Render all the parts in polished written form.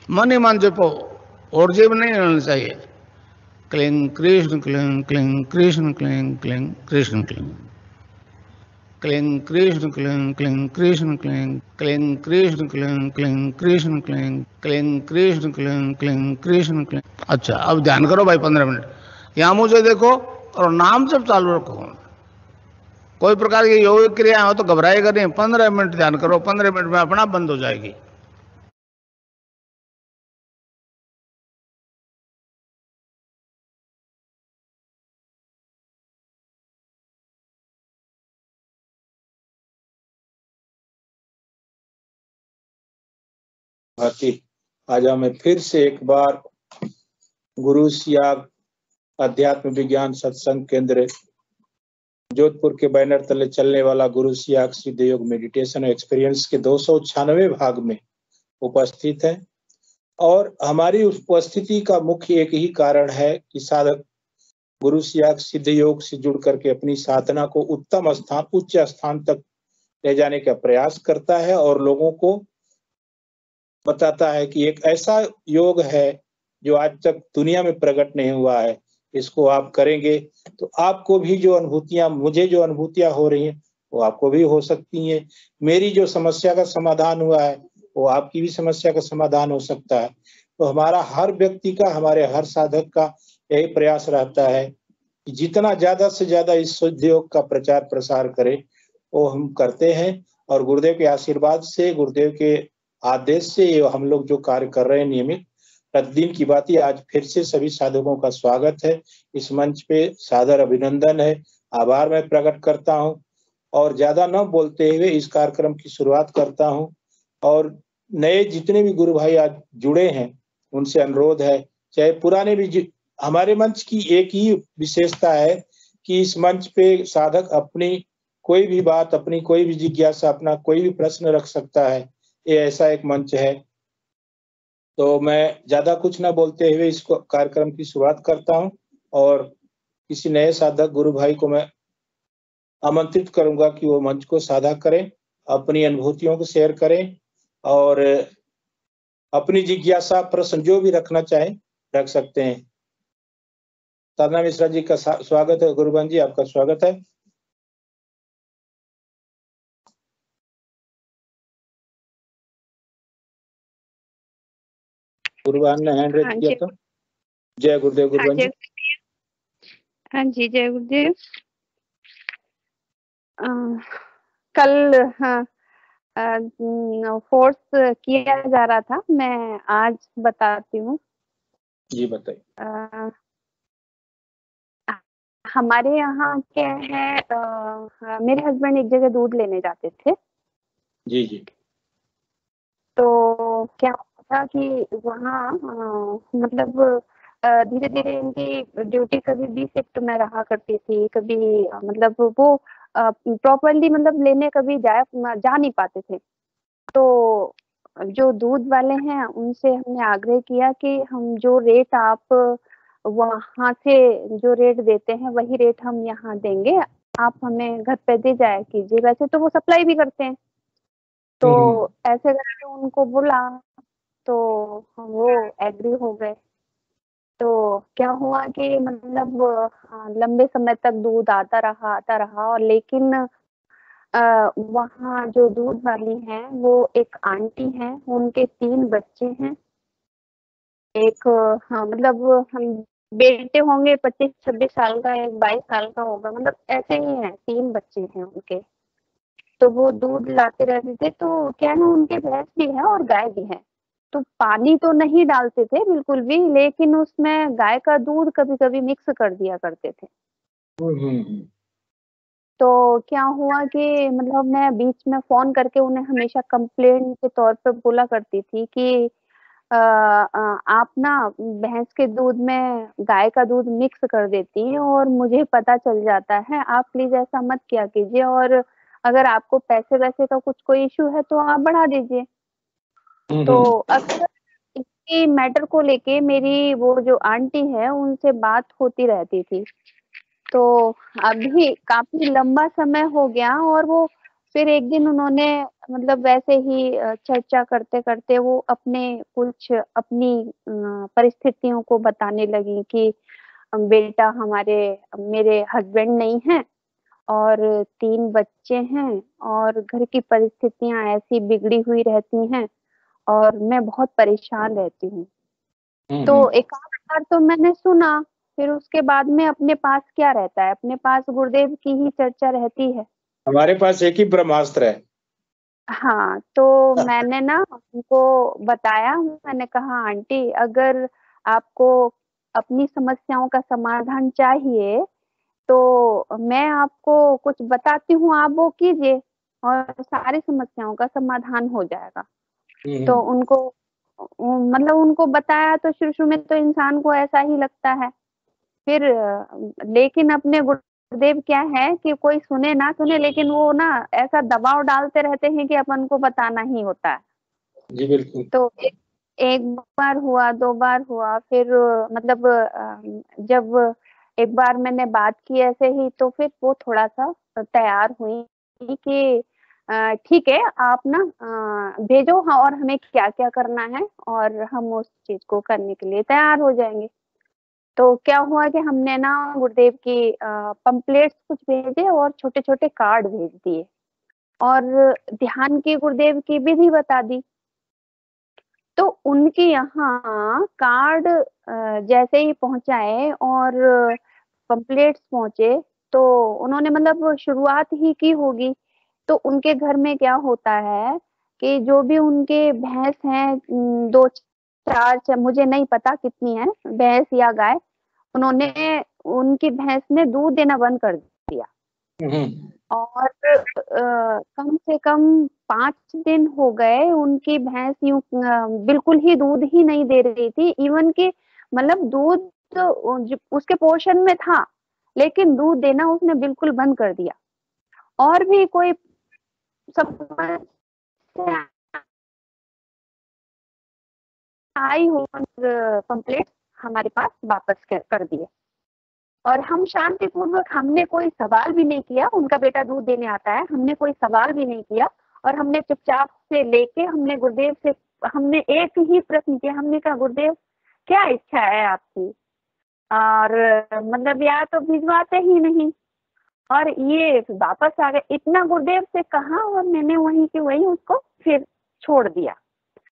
मन ही मन जपो और जीव नहीं होना चाहिए। Cling Krishna cling cling Krishna cling cling Krishna cling cling Krishna cling cling Krishna cling cling Krishna cling cling Krishna cling cling Krishna cling cling Krishna cling. अच्छा, अब ध्यान करो भाई 15 मिनट। यहां मुझे देखो और नाम जब चालू रखो। कोई प्रकार की योग क्रिया हो तो घबराएगा नहीं। 15 मिनट ध्यान करो, 15 मिनट में अपना बंद हो जाएगी। आज हमें फिर से एक बार गुरु सियाग अध्यात्म विज्ञान सत्संग केंद्र जोधपुर के बैनर तले चलने वाला गुरु सियाग सिद्ध योग मेडिटेशन एक्सपीरियंस के 296वें भाग में उपस्थित है। और हमारी उस उपस्थिति का मुख्य एक ही कारण है कि साधक गुरु सियाग सिद्ध योग से जुड़ करके अपनी साधना को उत्तम स्थान, उच्च स्थान तक ले जाने का प्रयास करता है और लोगों को बताता है कि एक ऐसा योग है जो आज तक दुनिया में प्रकट नहीं हुआ है। इसको आप करेंगे तो आपको भी जो अनुभूतियां, मुझे जो अनुभूतियां हो रही हैं वो आपको भी हो सकती हैं। मेरी जो समस्या का समाधान हुआ है वो आपकी भी समस्या का समाधान हो सकता है। तो हमारा हर व्यक्ति का, हमारे हर साधक का यही प्रयास रहता है कि जितना ज्यादा से ज्यादा इस सिद्ध योग का प्रचार प्रसार करे वो हम करते हैं। और गुरुदेव के आशीर्वाद से, गुरुदेव के आदेश से ये हम लोग जो कार्य कर रहे हैं नियमित, प्रतिदिन की बात ही आज फिर से सभी साधकों का स्वागत है इस मंच पे। सादर अभिनंदन है, आभार मैं प्रकट करता हूं और ज्यादा न बोलते हुए इस कार्यक्रम की शुरुआत करता हूं। और नए जितने भी गुरु भाई आज जुड़े हैं उनसे अनुरोध है, चाहे पुराने भी, हमारे मंच की एक ही विशेषता है कि इस मंच पे साधक अपनी कोई भी बात, अपनी कोई भी जिज्ञासा, अपना कोई भी प्रश्न रख सकता है। ये ऐसा एक मंच है। तो मैं ज्यादा कुछ ना बोलते हुए इस कार्यक्रम की शुरुआत करता हूं और किसी नए साधक गुरु भाई को मैं आमंत्रित करूंगा कि वो मंच को साझा करें, अपनी अनुभूतियों को शेयर करें और अपनी जिज्ञासा, प्रश्न जो भी रखना चाहें रख सकते हैं। साधना मिश्रा जी का स्वागत है। गुरुबन जी आपका स्वागत है। गुरुबन ने हैंड रेज किया तो। जय गुरुदेव गुरुबन जी। हाँ जी, जय गुरुदेव। कल फोर्स किया जा रहा था, मैं आज बताती हूँ। जी बताइए। हमारे यहाँ क्या है, मेरे हस्बैंड एक जगह दूध लेने जाते थे। जी जी। तो क्या होता कि वहाँ मतलब धीरे धीरे इनकी ड्यूटी कभी भी शिफ्ट में रहा करती थी, कभी मतलब वो प्रॉपरली मतलब लेने कभी जा नहीं पाते थे। तो जो दूध वाले हैं उनसे हमने आग्रह किया कि हम जो रेट आप वहां से जो रेट देते हैं वही रेट हम यहाँ देंगे, आप हमें घर पे दे जाया कीजिए। वैसे तो वो सप्लाई भी करते हैं। तो ऐसे करके उनको बोला तो वो एग्री हो गए। तो क्या हुआ कि मतलब लंबे समय तक दूध आता रहा और लेकिन वहाँ जो दूध वाली हैं वो एक आंटी हैं, उनके 3 बच्चे हैं। एक हाँ मतलब हम बेटे होंगे 25-26 साल का, एक 22 साल का होगा, मतलब ऐसे ही हैं, 3 बच्चे हैं उनके। तो वो दूध लाते रहते थे। तो क्या है ना, उनके भैंस भी है और गाय भी है। तो पानी तो नहीं डालते थे बिल्कुल भी, लेकिन उसमें गाय का दूध कभी कभी मिक्स कर दिया करते थे। तो क्या हुआ कि मतलब मैं बीच में फोन करके उन्हें हमेशा कंप्लेंट के तौर पे बोला करती थी कि आप ना भैंस के दूध में गाय का दूध मिक्स कर देती हैं और मुझे पता चल जाता है, आप प्लीज ऐसा मत किया कीजिए, और अगर आपको पैसे वैसे का कुछ कोई इश्यू है तो आप बढ़ा दीजिए। तो अक्सर इसी मैटर को लेके मेरी वो जो आंटी है उनसे बात होती रहती थी। तो अभी काफी लंबा समय हो गया और वो फिर एक दिन उन्होंने मतलब वैसे ही चर्चा करते करते वो अपने कुछ अपनी परिस्थितियों को बताने लगी कि बेटा मेरे हस्बैंड नहीं है और 3 बच्चे हैं और घर की परिस्थितियां ऐसी बिगड़ी हुई रहती हैं और मैं बहुत परेशान रहती हूँ। तो एक आध बार तो मैंने सुना, फिर उसके बाद में अपने पास क्या रहता है, अपने पास गुरुदेव की ही चर्चा रहती है। हमारे पास एक ही ब्रह्मास्त्र है। हाँ, तो मैंने ना उनको बताया, मैंने कहा आंटी अगर आपको अपनी समस्याओं का समाधान चाहिए तो मैं आपको कुछ बताती हूँ, आप वो कीजिए और सारी समस्याओं का समाधान हो जाएगा। तो उनको मतलब उनको बताया तो शुरू-शुरू में तो इंसान को ऐसा ही लगता है। फिर लेकिन अपने गुरुदेव क्या है कि कोई सुने ना सुने लेकिन वो ना ऐसा दबाव डालते रहते हैं कि अपन को बताना ही होता है। जी बिल्कुल। तो एक बार हुआ, 2 बार हुआ, फिर मतलब जब एक बार मैंने बात की ऐसे ही तो फिर वो थोड़ा-सा तैयार हुई कि ठीक है आप ना भेजो हाँ और हमें क्या-क्या करना है और हम उस चीज़ को करने के लिए तैयार हो जाएँगे। तो क्या हुआ कि हमने ना गुरुदेव की पम्पलेट्स कुछ भेजे और छोटे-छोटे कार्ड भेज दिए और ध्यान की गुरुदेव की विधि बता दी। तो उनके यहाँ कार्ड जैसे ही पहुँचाए और पम्पलेट्स पहुँचे, तो उन्होंने मतलब शुरुआत ही की होगी। तो उनके घर में क्या होता है कि जो भी उनके भैंस हैं 2-4 मुझे नहीं पता कितनी हैं, भैंस या गाय, उन्होंने उनकी भैंस ने दूध देना बंद कर दिया। और कम से कम 5 दिन हो गए उनकी भैंस यूँ बिल्कुल ही दूध ही नहीं दे रही थी। इवन कि मतलब दूध तो ज उसके पोर्शन में था, लेकिन दूध देना उसने बिल्कुल बंद कर दिया। और भी कोई समस्या आई हो कंप्लेंट हमारे पास वापस कर दिए। और हम शांतिपूर्वक हमने कोई सवाल भी नहीं किया, उनका बेटा दूध देने आता है, हमने कोई सवाल भी नहीं किया और हमने चुपचाप से लेके हमने गुरुदेव से हमने एक ही प्रश्न किया, हमने कहा गुरुदेव क्या इच्छा है आपकी? और मतलब या तो भिजवाते ही नहीं और ये वापस आ गए, इतना गुरुदेव से कहा और मैंने वहीं की वहीं उसको फिर छोड़ दिया।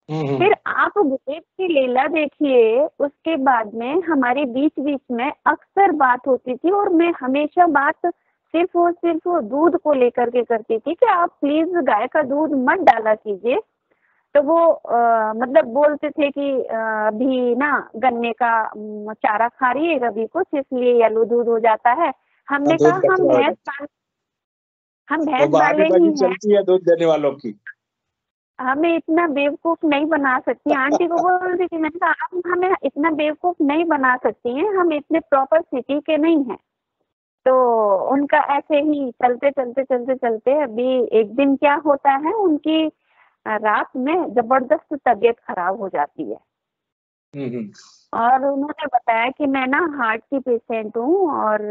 फिर आप गुरुदेव की लीला देखिए, उसके बाद में हमारे बीच-बीच में अक्सर बात होती थी और मैं हमेशा बात सिर्फ़ और सिर्फ़ दूध को लेकर के करती थी कि आप प्लीज़ गाय का दूध मत डाला कीजिए। तो वो मतलब बोलते थे कि अभी ना गन्ने का चारा खा रही है कभी कुछ इसलिए येलो दूध हो जाता है। हमने दूध कहा कचरा हो जाता है। हम तो भैंस वाले ही बहानेबाजी हैं। चलती है दूध देने वालों की। हमें इतना बेवकूफ नहीं बना सकती। आंटी को बोल रही थी, मैंने कहा आप हमें इतना बेवकूफ नहीं बना सकती हैं, हम इतने प्रॉपर सिटी के नहीं हैं। तो उनका ऐसे ही चलते अभी एक दिन क्या होता है उनकी रात में जबरदस्त तबीयत खराब हो जाती है। और उन्होंने बताया कि मैं ना हार्ट की पेशेंट हूँ और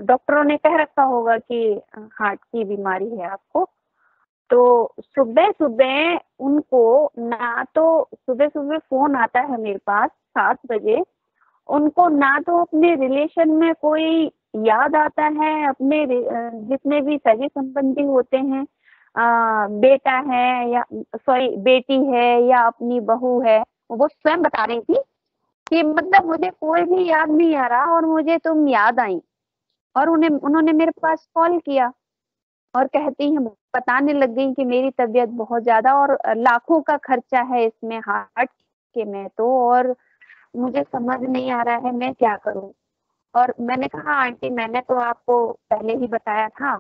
डॉक्टरों ने कह रखा होगा कि हार्ट की बीमारी है आपको। तो सुबह-सुबह उनको ना तो सुबह-सुबह फ़ोन आता है मेरे पास 7 बजे, उनको ना तो अपने रिलेशन में कोई याद आता है, अपने जितने भी सगे-संबंधी होते हैं बेटा है या सॉरी बेटी है या अपनी बहू है, वो स्वयं बता रही थी कि मतलब मुझे कोई भी याद नहीं आ रहा और मुझे तुम याद आई। और उन्होंने मेरे पास कॉल किया और कहती हैं बताने लग गई कि मेरी तबीयत बहुत ज़्यादा और लाखों का खर्चा है इसमें हार्ट के में तो और मुझे समझ नहीं आ रहा है मैं क्या करूँ? और मैंने कहा आंटी मैंने तो आपको पहले ही बताया था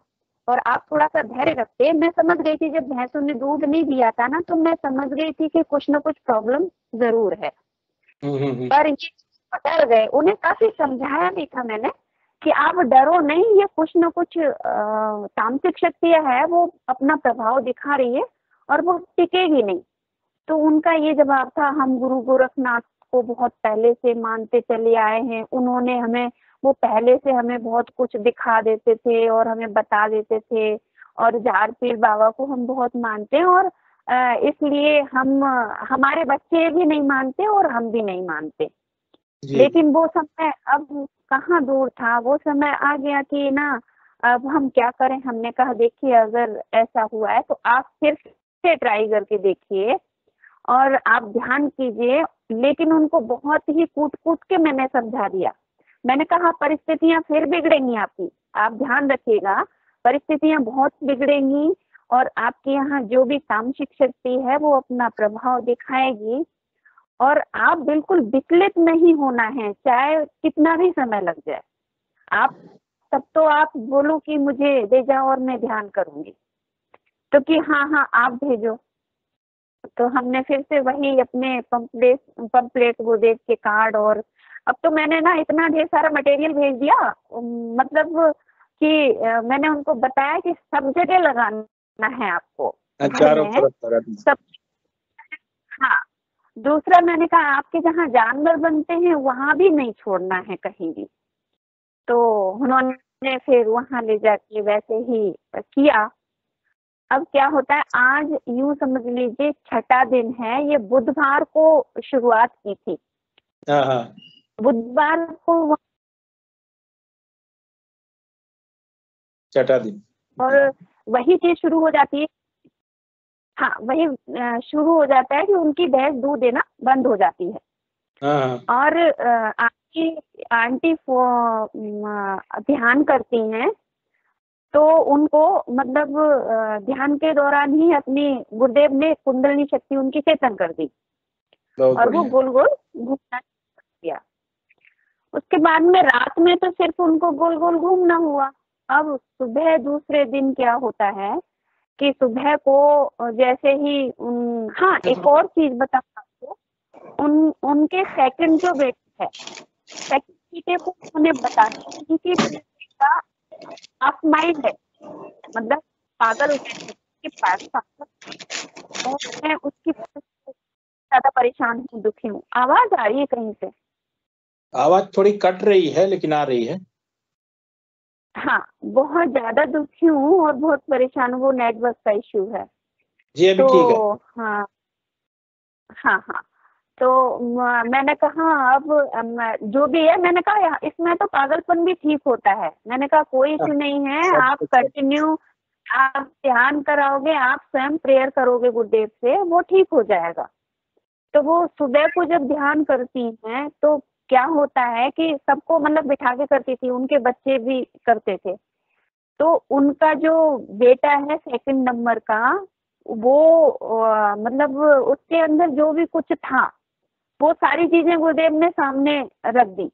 और आप थोड़ा-सा धैर्य रखिए। मैं समझ गई थी जब भैंसों ने दूध नहीं दिया था ना तो मैं समझ गई थी कि कुछ न कुछ प्रॉब्लम ज़रूर है। पर ये डर गए, उन्हें काफ़ी समझाया भी था मैंने कि आप डरो नहीं, ये कुछ न कुछ तांत्रिक शक्तियाँ है, वो अपना प्रभाव दिखा रही है और वो टिकेगी नहीं। तो उनका ये जवाब था, हम गुरु गोरखनाथ को बहुत पहले से मानते चले आए हैं, उन्होंने हमें वो पहले से हमें बहुत कुछ दिखा देते थे और हमें बता देते थे और झाड़ पीर बाबा को हम बहुत मानते हैं, और इसलिए हम हमारे बच्चे भी नहीं मानते और हम भी नहीं मानते। जी लेकिन वो समय अब कहाँ दूर था, वो समय आ गया कि ना अब हम क्या करें। हमने कहा देखिए अगर ऐसा हुआ है तो आप फिर से ट्राई करके देखिए और आप ध्यान कीजिए। लेकिन उनको बहुत ही कूट कूट के मैंने समझा दिया। मैंने कहा परिस्थितियां फिर बिगड़ेंगी आपकी, आप ध्यान रखिएगा, परिस्थितियां बहुत बिगड़ेंगी और आपके यहाँ जो भी तामसिक शक्ति है वो अपना प्रभाव दिखाएगी, और आप बिल्कुल विचलित नहीं होना है, चाहे कितना भी समय लग जाए। आप तब तो आप बोलो कि मुझे दे जाओ और मैं ध्यान करूंगी, तो कि हाँ हाँ आप भेजो। तो हमने फिर से वही अपने पंपलेट गुरुदेव के कार्ड, और अब तो मैंने ना इतना ढेर सारा मटेरियल भेज दिया, मतलब कि मैंने उनको बताया कि सब जगह लगाना है आपको, घर चारों में तरफ करा दीजिए। सब। हाँ, दूसरा मैंने कहा आपके जहाँ जानवर बनते हैं वहां भी नहीं छोड़ना है कहीं भी। तो उन्होंने फिर वहां ले जाके वैसे ही किया। अब क्या होता है, आज यूं समझ लीजिए छठा दिन है, ये बुधवार को शुरुआत की थी। हाँ हाँ बुधवार को छठा दिन। और वही चीज शुरू हो जाती है। हाँ, वही शुरू हो जाता है कि उनकी भैंस दूध देना बंद हो जाती है। हाँ हाँ और आंटी ध्यान करती हैं, तो उनको मतलब ध्यान के दौरान ही अपनी गुरुदेव ने कुंडलिनी शक्ति उनकी चेतन कर दी बहुत और वो बढ़िया। गोल गोल घूमना किया। उसके बाद में रात में तो सिर्फ उनको गोल गोल घूमना हुआ। अब सुबह दूसरे दिन क्या होता है कि सुबह को जैसे ही हाँ, एक और चीज बताऊँ आपको, उनके सेकंड जो बेटे है, सेकंड बेटे को उन्होंने बताया कि बेटा ऑफ माइंड है, मतलब पागल के पास और मैं उसकी वजह से ज्यादा परेशान हूँ, दुखी हूँ। आवाज आ रही है कहीं से? आवाज थोड़ी कट रही है लेकिन आ रही है। हाँ, बहुत ज्यादा दुखी हूँ और बहुत परेशान हूँ, वो नेटवर्क का इश्यू है। जी अभी ठीक है। तो हाँ हाँ हाँ, तो मैंने कहा अब जो भी है, मैंने कहा इसमें तो पागलपन भी ठीक होता है। मैंने कहा कोई इश्यू नहीं है, सब आप कुछ कंटिन्यू आप ध्यान कराओगे, आप स्वयं प्रेयर करोगे गुरुदेव से, वो ठीक हो जाएगा। तो वो सुबह को जब ध्यान करती हैं तो क्या होता है कि सबको मतलब बिठा के करती थी, उनके बच्चे भी करते थे। तो उनका जो बेटा है सेकंड नंबर का, वो मतलब उसके अंदर जो भी कुछ था वो सारी चीजें गुरुदेव ने सामने रख दी।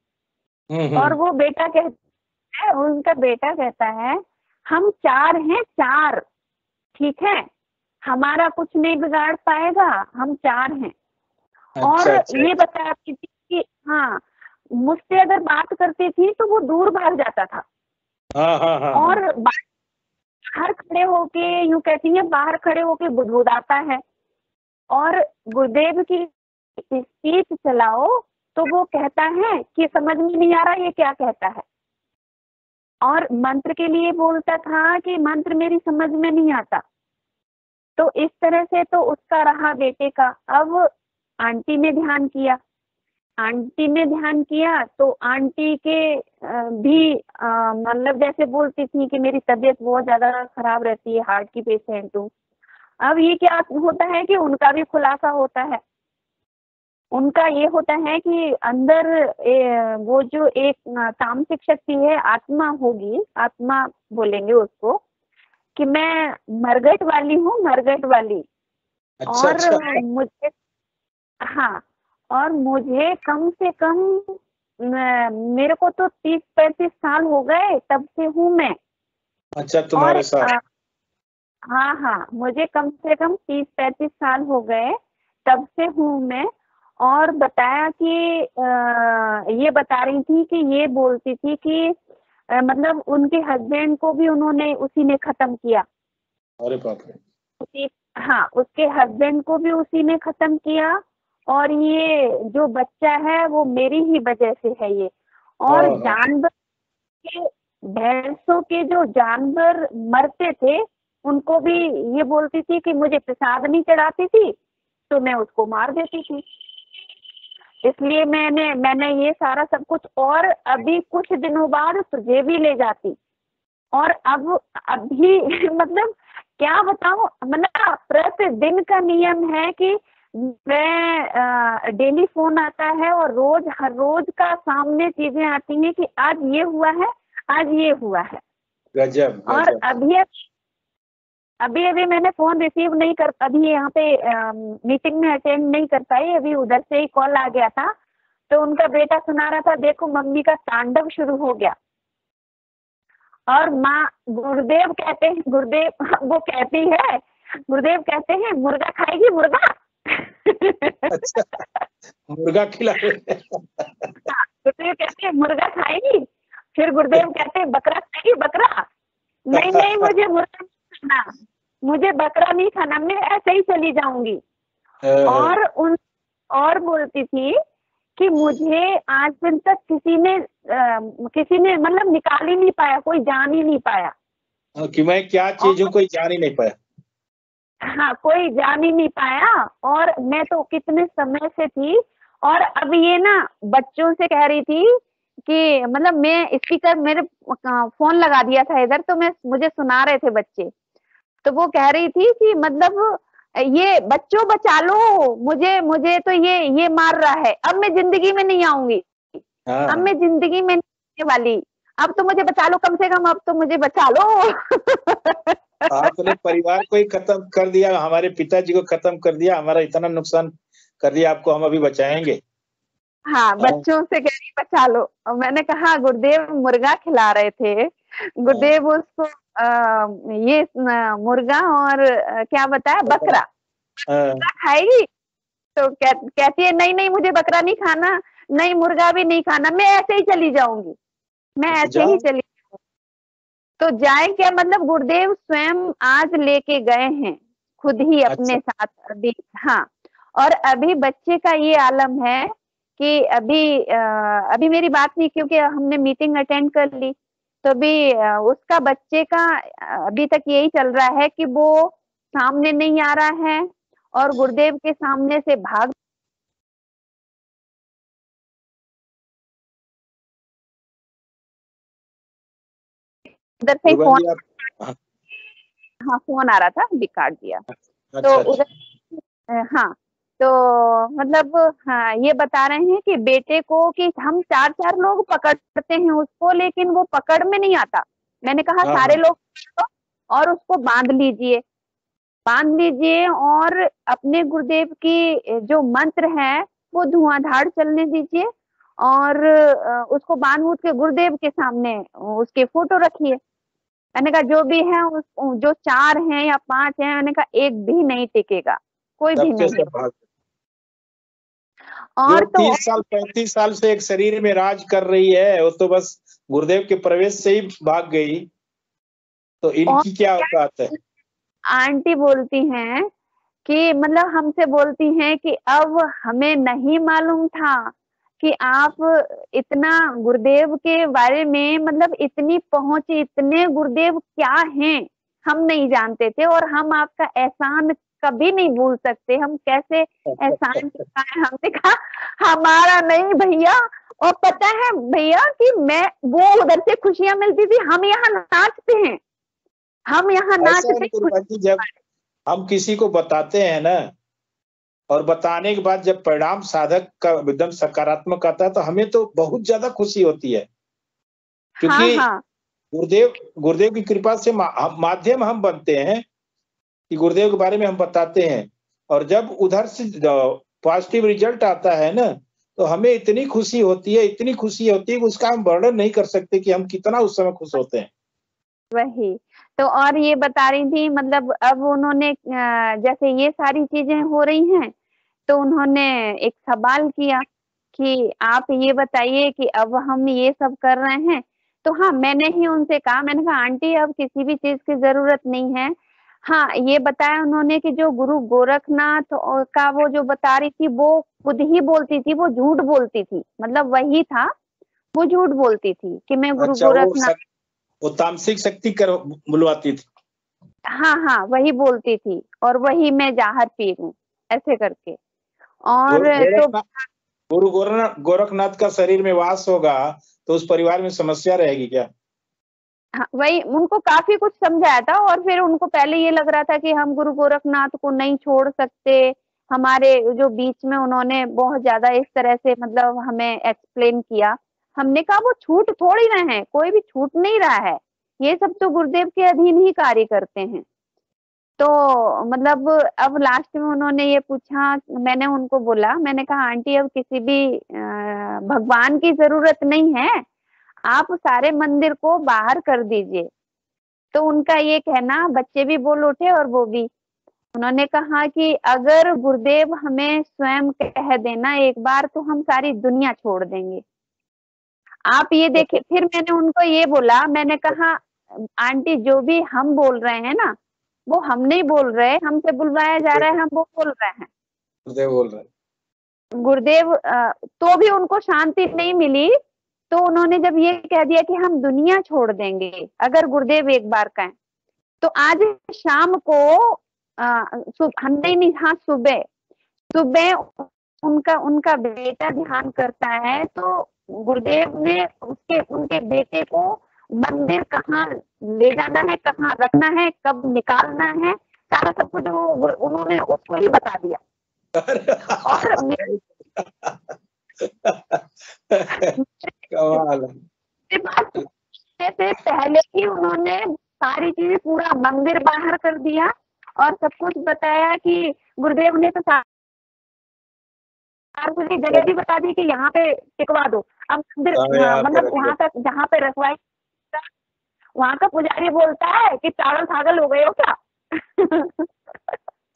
और वो बेटा कहता है, उनका बेटा कहता है हम 4 हैं, 4, ठीक है, हमारा कुछ नहीं बिगाड़ पाएगा, हम 4 हैं। और अच्छा ये बताती थी कि हाँ, मुझसे अगर बात करती थी तो वो दूर भाग जाता था। हाँ हाँ हाँ और बाहर खड़े होके, यूं कहती है, बाहर खड़े होके बुदबुदाता है। और गुरुदेव की स्पीच चलाओ तो वो कहता है कि समझ में नहीं आ रहा ये क्या कहता है। और मंत्र के लिए बोलता था कि मंत्र मेरी समझ में नहीं आता। तो इस तरह से तो उसका रहा बेटे का। अब आंटी ने ध्यान किया, आंटी ने ध्यान किया तो आंटी के भी मतलब जैसे बोलती थी कि मेरी तबीयत बहुत ज्यादा खराब रहती है, हार्ट की पेशेंट हूँ। अब ये क्या होता है कि उनका भी खुलासा होता है। उनका ये होता है कि अंदर वो जो एक तामसिक शक्ति है, आत्मा होगी, आत्मा बोलेंगे उसको, कि मैं मरगट वाली हूँ, मरगट वाली। अच्छा और अच्छा मुझे, हाँ, और मुझे कम से कम मेरे को तो 30-35 साल हो गए तब से हूँ मैं। अच्छा और तुम्हारे साथ। हाँ हाँ, मुझे कम से कम 30-35 साल हो गए तब से हूँ मैं। और बताया कि ये बता रही थी कि ये बोलती थी कि मतलब उनके हस्बैंड को भी उन्होंने उसी ने खत्म किया। अरे बाप रे। उसी, हाँ, उसके हस्बैंड को भी उसी ने खत्म किया। और ये जो बच्चा है वो मेरी ही वजह से है ये। और जानवर के, भैंसों के जो जानवर मरते थे उनको भी ये बोलती थी कि मुझे प्रसाद नहीं चढ़ाती थी तो मैं उसको मार देती थी। इसलिए मैंने ये सारा सब कुछ, और अभी कुछ दिनों बाद तुझे भी ले जाती। और अब अभी मतलब क्या बताऊं, मतलब प्रतिदिन का नियम है कि मैं डेली फोन आता है और रोज हर रोज का सामने चीजें आती हैं कि आज ये हुआ है, आज ये हुआ है। गजब और गजब। अभी मैंने फोन रिसीव नहीं कर, अभी यहाँ पे मीटिंग में अटेंड नहीं कर पाई, अभी उधर से ही कॉल आ गया था। तो उनका बेटा सुना रहा था, देखो मम्मी का तांडव शुरू हो गया। और माँ गुरुदेव कहते हैं, गुरुदेव वो कहती है, गुरुदेव कहते हैं मुर्गा खाएगी मुर्गा। अच्छा, मुर्गा खिला रहे हैं। हाँ, गुरुदेव कहते हैं मुर्गा खाएगी, फिर गुरुदेव कहते हैं बकरा खाएगी बकरा। नहीं नहीं, मुझे मुर्गा नहीं खाना, मुझे बकरा नहीं खाना, मैं ऐसे ही चली जाऊंगी। और बोलती थी कि मुझे आज दिन तक किसी ने मतलब निकाल ही नहीं पाया, कोई जान ही नहीं पाया कि मैं क्या चीज हूँ, कोई जान ही नहीं पाया। हाँ, कोई जान ही नहीं पाया। और मैं तो कितने समय से थी, और अब ये ना बच्चों से कह रही थी कि मतलब मैं स्पीकर, मेरे फोन लगा दिया था इधर, तो मुझे सुना रहे थे बच्चे। तो वो कह रही थी कि मतलब ये बच्चों बचा लो, मुझे तो ये मार रहा है, अब मैं जिंदगी में नहीं आऊंगी, अब मैं जिंदगी में नहीं आने वाली, अब तो मुझे बचा लो, कम से कम अब तो मुझे बचा लो। आपने परिवार को ही खत्म कर दिया, हमारे पिताजी को खत्म कर दिया, हमारा इतना नुकसान कर दिया, आपको हम अभी बचाएंगे। हाँ, बच्चों से कह रही बचा लो। और मैंने कहा गुरुदेव मुर्गा खिला रहे थे, गुरुदेव उसको ये मुर्गा और क्या बताया, बकरा खाएगी। तो कहती है नहीं नहीं, मुझे बकरा नहीं खाना, नहीं मुर्गा भी नहीं खाना, मैं ऐसे ही चली जाऊंगी, मैं ऐसे ही चली जाऊंगी। तो जाए क्या, मतलब गुरुदेव स्वयं आज लेके गए हैं खुद ही अपने साथ अभी। हाँ, और अभी बच्चे का ये आलम है कि अभी मेरी बात नहीं, क्योंकि हमने मीटिंग अटेंड कर ली, तो अभी उसका बच्चे का अभी तक यही चल रहा है कि वो सामने नहीं आ रहा है और गुरुदेव के सामने से भाग उधर से फोन, हाँ फोन आ रहा था, अभी काट दिया। तो उधर हाँ, तो मतलब हाँ, ये बता रहे हैं कि बेटे को कि हम 4 लोग पकड़ते हैं उसको, लेकिन वो पकड़ में नहीं आता। मैंने कहा सारे लोग और उसको बांध लीजिए और अपने गुरुदेव की जो मंत्र है वो धुआंधार चलने दीजिए, और उसको बांध बूंद के गुरुदेव के सामने उसके फोटो रखिए। मैंने कहा जो भी है जो 4 हैं या 5 हैं, मैंने कहा एक भी नहीं टिकेगा, कोई भी नहीं। और तो 30 साल 35 साल से एक शरीर में राज कर रही है, वो तो बस गुरुदेव के प्रवेश से ही भाग गई, तो इनकी क्या औकात है। आंटी बोलती हैं कि मतलब हमसे बोलती हैं कि अब हमें नहीं मालूम था कि आप इतना गुरुदेव के बारे में, मतलब इतनी पहुंच, इतने गुरुदेव क्या हैं हम नहीं जानते थे, और हम आपका एहसान कभी नहीं भूल सकते, हम कैसे एहसान चुकाएं। हमने कहा हमारा नहीं भैया, और पता है भैया कि मैं वो उधर से खुशियां मिलती थी, हम यहाँ नाचते हैं, हम यहाँ नाचते। जब हम किसी को बताते हैं ना, और बताने के बाद जब परिणाम साधक का एकदम सकारात्मक आता है, तो हमें तो बहुत ज्यादा खुशी होती है, क्योंकि गुरुदेव की कृपा से माध्यम हम बनते हैं कि गुरुदेव के बारे में हम बताते हैं, और जब उधर से पॉजिटिव रिजल्ट आता है ना, तो हमें इतनी खुशी होती है कि उसका हम वर्णन नहीं कर सकते कि हम कितना उस समय खुश होते हैं। वही तो, और ये बता रही थी मतलब अब उन्होंने जैसे ये सारी चीजें हो रही हैं, तो उन्होंने एक सवाल किया कि आप ये बताइए कि अब हम ये सब कर रहे हैं, तो हाँ मैंने ही उनसे कहा, मैंने कहा आंटी अब किसी भी चीज की जरूरत नहीं है। हाँ, ये बताया उन्होंने कि जो गुरु गोरखनाथ का वो जो बता रही थी, वो खुद ही बोलती थी, वो झूठ बोलती थी, मतलब वही था, वो झूठ बोलती थी कि मैं गुरु गोरखनाथ। वो तामसिक शक्ति कर बुलवाती थी। हाँ हाँ वही बोलती थी, और वही मैं जहर पी लूं, ऐसे करके। और तो गुरु गोरखनाथ का शरीर में वास होगा तो उस परिवार में समस्या रहेगी क्या? हाँ, वही उनको काफी कुछ समझाया था, और फिर उनको पहले ये लग रहा था कि हम गुरु गोरखनाथ को नहीं छोड़ सकते। हमारे जो बीच में उन्होंने बहुत ज्यादा इस तरह से मतलब हमें एक्सप्लेन किया। हमने कहा वो छूट थोड़ी ना है, कोई भी छूट नहीं रहा है, ये सब तो गुरुदेव के अधीन ही कार्य करते हैं। तो मतलब अब लास्ट में उन्होंने ये पूछा, मैंने उनको बोला, मैंने कहा आंटी अब किसी भी भगवान की जरूरत नहीं है, आप सारे मंदिर को बाहर कर दीजिए। तो उनका ये कहना, बच्चे भी बोल उठे और वो भी, उन्होंने कहा कि अगर गुरुदेव हमें स्वयं कह देना एक बार तो हम सारी दुनिया छोड़ देंगे। आप ये देखिए, फिर मैंने उनको ये बोला, मैंने कहा आंटी जो भी हम बोल रहे हैं ना, वो हम नहीं बोल रहे, हमसे बुलवाया जा रहा है, हम वो बोल रहे हैं। गुरुदेव बोल रहे हैं। गुरुदेव तो भी उनको शांति नहीं मिली। तो उन्होंने जब ये कह दिया कि हम दुनिया छोड़ देंगे अगर गुरुदेव एक बार कहें, तो आज शाम को हमने नहीं, हाँ सुबह सुबह उनका उनका बेटा ध्यान करता है, तो गुरुदेव ने उसके उनके बेटे को मंदिर कहाँ ले जाना है, कहाँ रखना है, कब निकालना है, सारा सब कुछ वो उन्होंने उसको ही बता दिया। और कमाल से पहले ही उन्होंने सारी चीजें, पूरा मंदिर बाहर कर दिया और सब कुछ बताया कि गुरुदेव ने तो सार्वजनिक जगह भी बता दी कि यहाँ पे टिकवा दो। अब मंदिर मतलब वहां तक जहाँ पे रखवाई, वहां का पुजारी बोलता है कि पागल पागल हो गए हो क्या?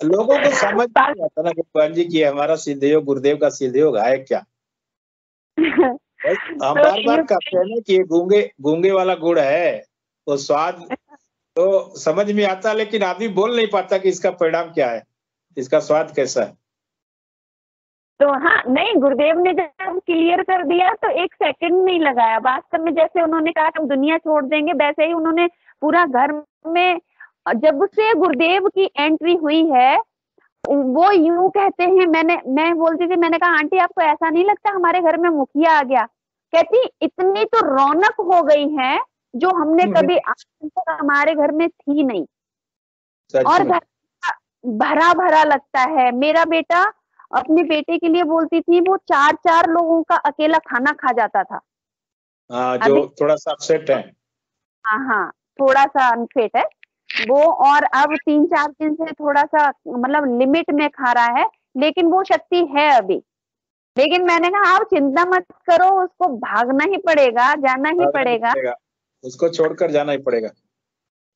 लोगों को समझ नहीं आता ना कि भगवान जी की हमारा सिद्ध योग, गुरुदेव का सिद्ध योग है क्या? हम बार बार कहते हैं ना कि ये गूंगे वाला गुड़ है, तो स्वाद तो समझ में आता, लेकिन आदमी बोल नहीं पाता कि इसका परिणाम क्या है, इसका स्वाद कैसा है। तो हाँ, नहीं गुरुदेव ने जब क्लियर कर दिया तो एक सेकंड नहीं लगाया। वास्तव में जैसे उन्होंने कहा हम दुनिया छोड़ देंगे, वैसे ही उन्होंने पूरा घर में, जब से गुरुदेव की एंट्री हुई है, वो यूं कहते हैं, मैं बोलती थी, मैंने कहा आंटी आपको ऐसा नहीं लगता हमारे घर में मुखिया आ गया? कहती इतनी तो रौनक हो गई है जो हमने कभी आज तक हमारे घर में थी नहीं, और घर भरा भरा लगता है। मेरा बेटा अपने बेटे के लिए बोलती थी, वो 4-4 लोगों का अकेला खाना खा जाता था। जो थोड़ा सा अपसेट है। हाँ, थोड़ा सा अनफिट है वो, और अब 3-4 दिन से थोड़ा सा मतलब लिमिट में खा रहा है, लेकिन वो शक्ति है अभी। लेकिन मैंने कहा आप चिंता मत करो, उसको भागना ही पड़ेगा, जाना ही पड़ेगा, उसको छोड़कर जाना ही पड़ेगा,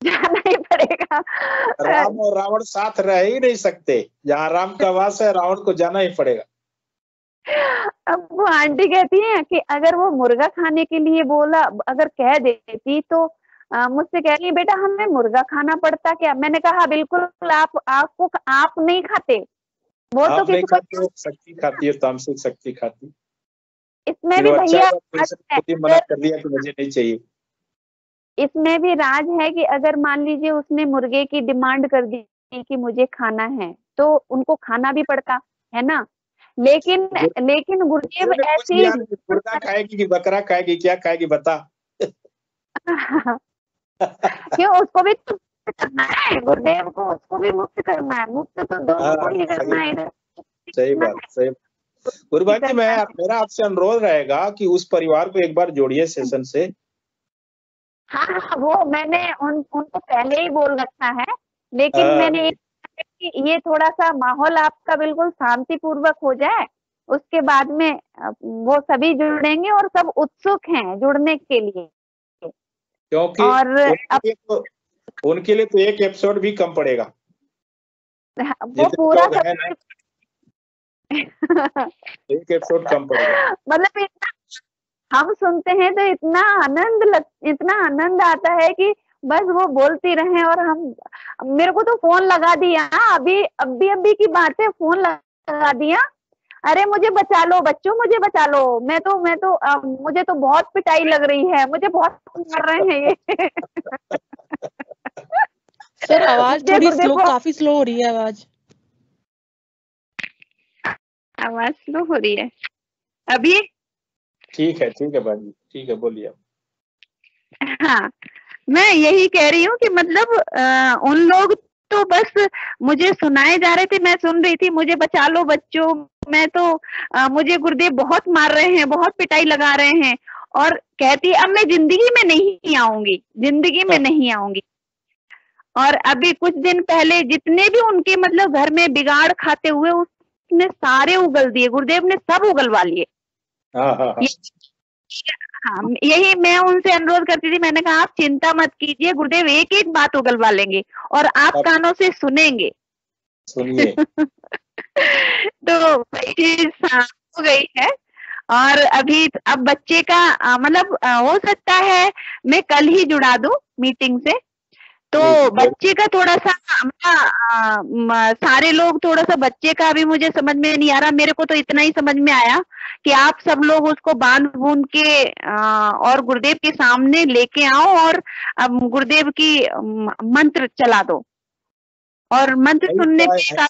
जाना ही पड़ेगा। राम और रावण साथ रह ही नहीं सकते, जहाँ राम का वास है रावण को जाना ही पड़ेगा। अब वो आंटी कहती है कि अगर वो मुर्गा खाने के लिए बोला, अगर कह देती तो मुझसे कह रही है बेटा हमें मुर्गा खाना पड़ता क्या? मैंने कहा बिल्कुल, आप नहीं खाते, वो तो किसी को शक्ति खाती है, तामसिक शक्ति खाती। इसमें भी भैया मना कर दिया कि मुझे नहीं चाहिए। इसमें भी राज है कि अगर मान लीजिए उसने मुर्गे की डिमांड कर दी कि मुझे खाना है, तो उनको खाना भी पड़ता है ना। लेकिन गुरुदेव ऐसी, मुर्गा खाएगी कि बकरा खाएगी, क्या खाएगी बता? क्यों, उसको भी तो करना है, गुरुदेव को उसको भी मुक्त करना है, मुक्त तो दोनों को ही करना है। सही बात। गुरुबान जी, मेरा आपसे अनुरोध रहेगा कि उस परिवार को एक बार जोड़िए सेशन से। हाँ, वो मैंने उनको पहले ही बोल रखा है, लेकिन मैंने ये थोड़ा सा माहौल आपका बिल्कुल शांति पूर्वक हो जाए, उसके बाद में वो सभी जुड़ेंगे और सब उत्सुक हैं जुड़ने के लिए, क्योंकि और उनके लिए तो एक एपिसोड भी कम पड़ेगा, वो पूरा एक एपिसोड कम पड़ेगा। मतलब इतना हम सुनते हैं तो इतना आनंद आता है कि बस वो बोलती रहे, और हम, मेरे को तो फोन लगा दिया अभी की बात है, फोन लगा दिया, अरे मुझे बचा लो बच्चों, मुझे बचा लो, मैं तो मुझे तो बहुत पिटाई लग रही है, मुझे बहुत मार रहे हैं ये। सर आवाज जय थोड़ी गुरुदेव स्लो, को काफी स्लो हो रही है आवाज। आवाज स्लो हो रही है अभी। ठीक है बहन जी, ठीक है, बोलिए आप। हाँ, मैं यही कह रही हूँ कि मतलब उन लोग तो बस मुझे सुनाए जा रहे थे, मैं सुन रही थी, मुझे बचा लो बच्चों, मैं तो मुझे गुरुदेव बहुत मार रहे हैं, बहुत पिटाई लगा रहे हैं, और कहती अब मैं जिंदगी में नहीं आऊंगी, जिंदगी में नहीं आऊंगी। और अभी कुछ दिन पहले जितने भी उनके मतलब घर में बिगाड़ खाते हुए उसने सारे उगल दिए, गुरुदेव ने सब उगलवा लिए। हाँ। हाँ, यही मैं उनसे अनुरोध करती थी, मैंने कहा आप चिंता मत कीजिए, गुरुदेव एक एक बात उगलवा लेंगे और आप कानों से सुनेंगे। सुनिए। तो वही चीज हो गई है। और अभी अब बच्चे का मतलब हो सकता है मैं कल ही जुड़ा दूं मीटिंग से, तो बच्चे का थोड़ा सा सारे लोग थोड़ा सा बच्चे का अभी मुझे समझ में नहीं आ रहा। मेरे को तो इतना ही समझ में आया कि आप सब लोग उसको बांध बूंद के और गुरुदेव के सामने लेके आओ और गुरुदेव की मंत्र चला दो और मंत्र सुनने पे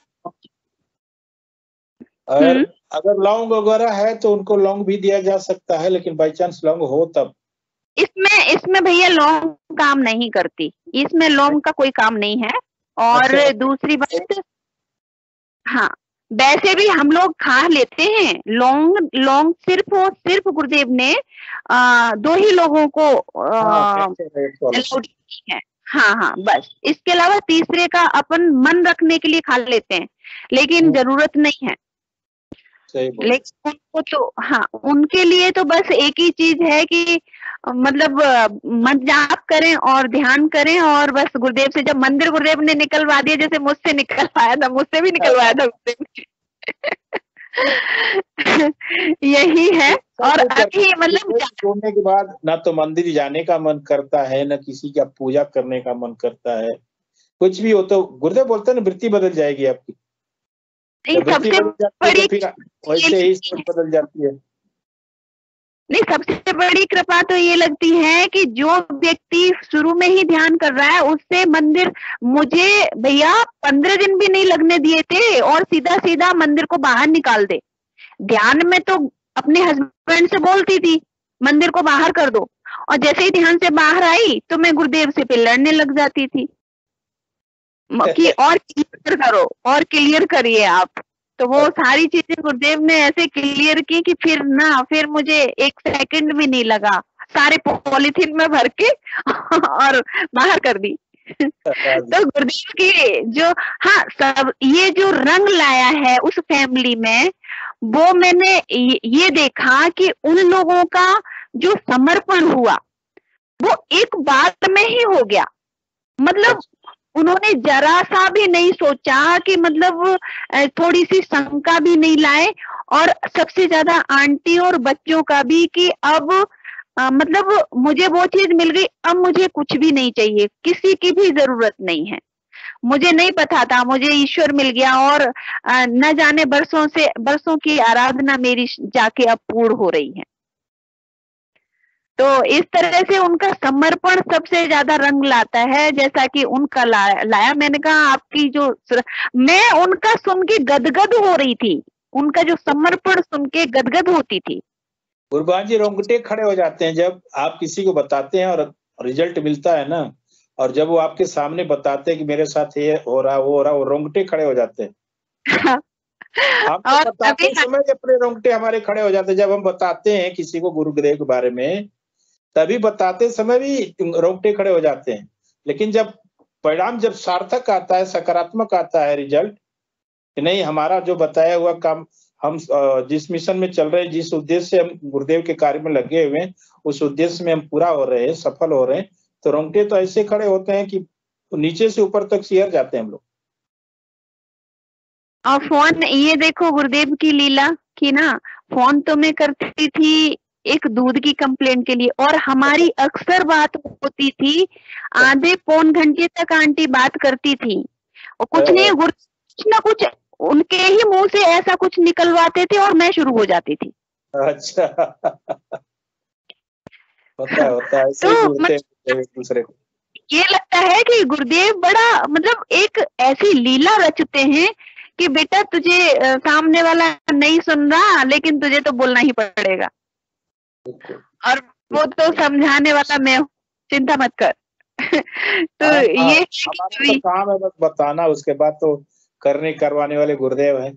अगर लौंग वगैरह है तो उनको लौंग भी दिया जा सकता है, लेकिन बाई चांस लौंग हो तब। इसमें भैया लौंग काम नहीं करती, इसमें लौंग का कोई काम नहीं है। और अच्छा। दूसरी बात, हाँ वैसे भी हम लोग खा लेते हैं लौंग सिर्फ गुरुदेव ने 2 ही लोगों को अलाउड की है। हाँ बस, इसके अलावा तीसरे का अपन मन रखने के लिए खा लेते हैं, लेकिन जरूरत नहीं है। लेकिन उनको तो हाँ, उनके लिए तो बस एक ही चीज है कि मतलब मन जाप करें और ध्यान करें, और बस गुरुदेव से जब मंदिर गुरुदेव ने निकलवा दिया, जैसे मुझसे निकलवाया था, मुझसे भी निकलवाया था गुरुदेव ने। यही है। और अभी मतलब छोड़ने के बाद ना तो मंदिर जाने का मन करता है, ना किसी का पूजा करने का मन करता है, कुछ भी हो तो गुरुदेव बोलते हैं ना वृत्ति बदल जाएगी आपकी। सबसे बड़ी फिर वैसे ही सब बदल जाती है। नहीं, सबसे बड़ी कृपा तो ये लगती है कि जो व्यक्ति शुरू में ही ध्यान कर रहा है उससे मंदिर, मुझे भैया 15 दिन भी नहीं लगने दिए थे और सीधा सीधा मंदिर को बाहर निकाल दे। ध्यान में तो अपने हस्बैंड से बोलती थी मंदिर को बाहर कर दो, और जैसे ही ध्यान से बाहर आई तो मैं गुरुदेव से फिर लड़ने लग जाती थी कि और क्लियर करो और क्लियर करिए आप। तो वो सारी चीजें गुरुदेव ने ऐसे क्लियर की कि फिर मुझे 1 सेकंड भी नहीं लगा, सारे पॉलिथीन में भर के और बाहर कर दी। तो गुरुदेव की जो सब ये जो रंग लाया है उस फैमिली में, वो मैंने ये देखा कि उन लोगों का जो समर्पण हुआ वो एक बात में ही हो गया। मतलब उन्होंने जरा सा भी नहीं सोचा कि मतलब थोड़ी सी शंका भी नहीं लाए, और सबसे ज्यादा आंटी और बच्चों का भी कि अब मतलब मुझे वो चीज मिल गई, अब मुझे कुछ भी नहीं चाहिए, किसी की भी जरूरत नहीं है। मुझे नहीं पता था, मुझे ईश्वर मिल गया और न जाने बरसों की आराधना मेरी जाके अब पूर्ण हो रही है। तो इस तरह से उनका समर्पण सबसे ज्यादा रंग लाता है, जैसा कि उनका लाया। मैंने कहा आपकी जो, मैं उनका सुन के गदगद हो रही थी, उनका जो समर्पण सुन के गदगद होती थी। गुरबान जी रोंगटे खड़े हो जाते हैं जब आप किसी को बताते हैं और रिजल्ट मिलता है ना, और जब वो आपके सामने बताते हैं कि मेरे साथ ये हो रहा वो रोंगटे खड़े हो जाते हैं। हम तो बताते समय अपने रोंगटे हमारे खड़े हो जाते हैं। जब हम बताते हैं किसी को गुरुदेव के बारे में, तभी बताते समय भी रोंगटे खड़े हो जाते हैं। लेकिन जब परिणाम जब सार्थक आता है, सकारात्मक आता है रिजल्ट, नहीं हमारा जो बताया हुआ काम, हम जिस मिशन में चल रहे हैं, जिस उद्देश्य से हम गुरुदेव के कार्य में लगे हुए हैं, उस उद्देश्य में हम पूरा हो रहे हैं, सफल हो रहे हैं, तो रोंगटे तो ऐसे खड़े होते हैं कि नीचे से ऊपर तक सिहर जाते हैं हम लोग। और फोन, ये देखो गुरुदेव की लीला की ना, फोन तो मैं करती थी एक दूध की कंप्लेंट के लिए, और हमारी अक्सर बात होती थी, आधे पौन घंटे तक आंटी बात करती थी, और कुछ नहीं, कुछ ना कुछ उनके ही मुंह से ऐसा कुछ निकलवाते थे और मैं शुरू हो जाती थी। अच्छा। होता है ऐसे ही बोलते हैं एक दूसरे को। ये लगता है कि गुरुदेव बड़ा मतलब एक ऐसी लीला रचते हैं कि बेटा तुझे सामने वाला नहीं सुन रहा लेकिन तुझे तो बोलना ही पड़ेगा, और वो तो समझाने वाला मैं हूँ, चिंता मत कर। तो हाँ, ये हमारा तो काम है बस बताना, उसके बाद तो करने करवाने वाले गुरुदेव हैं।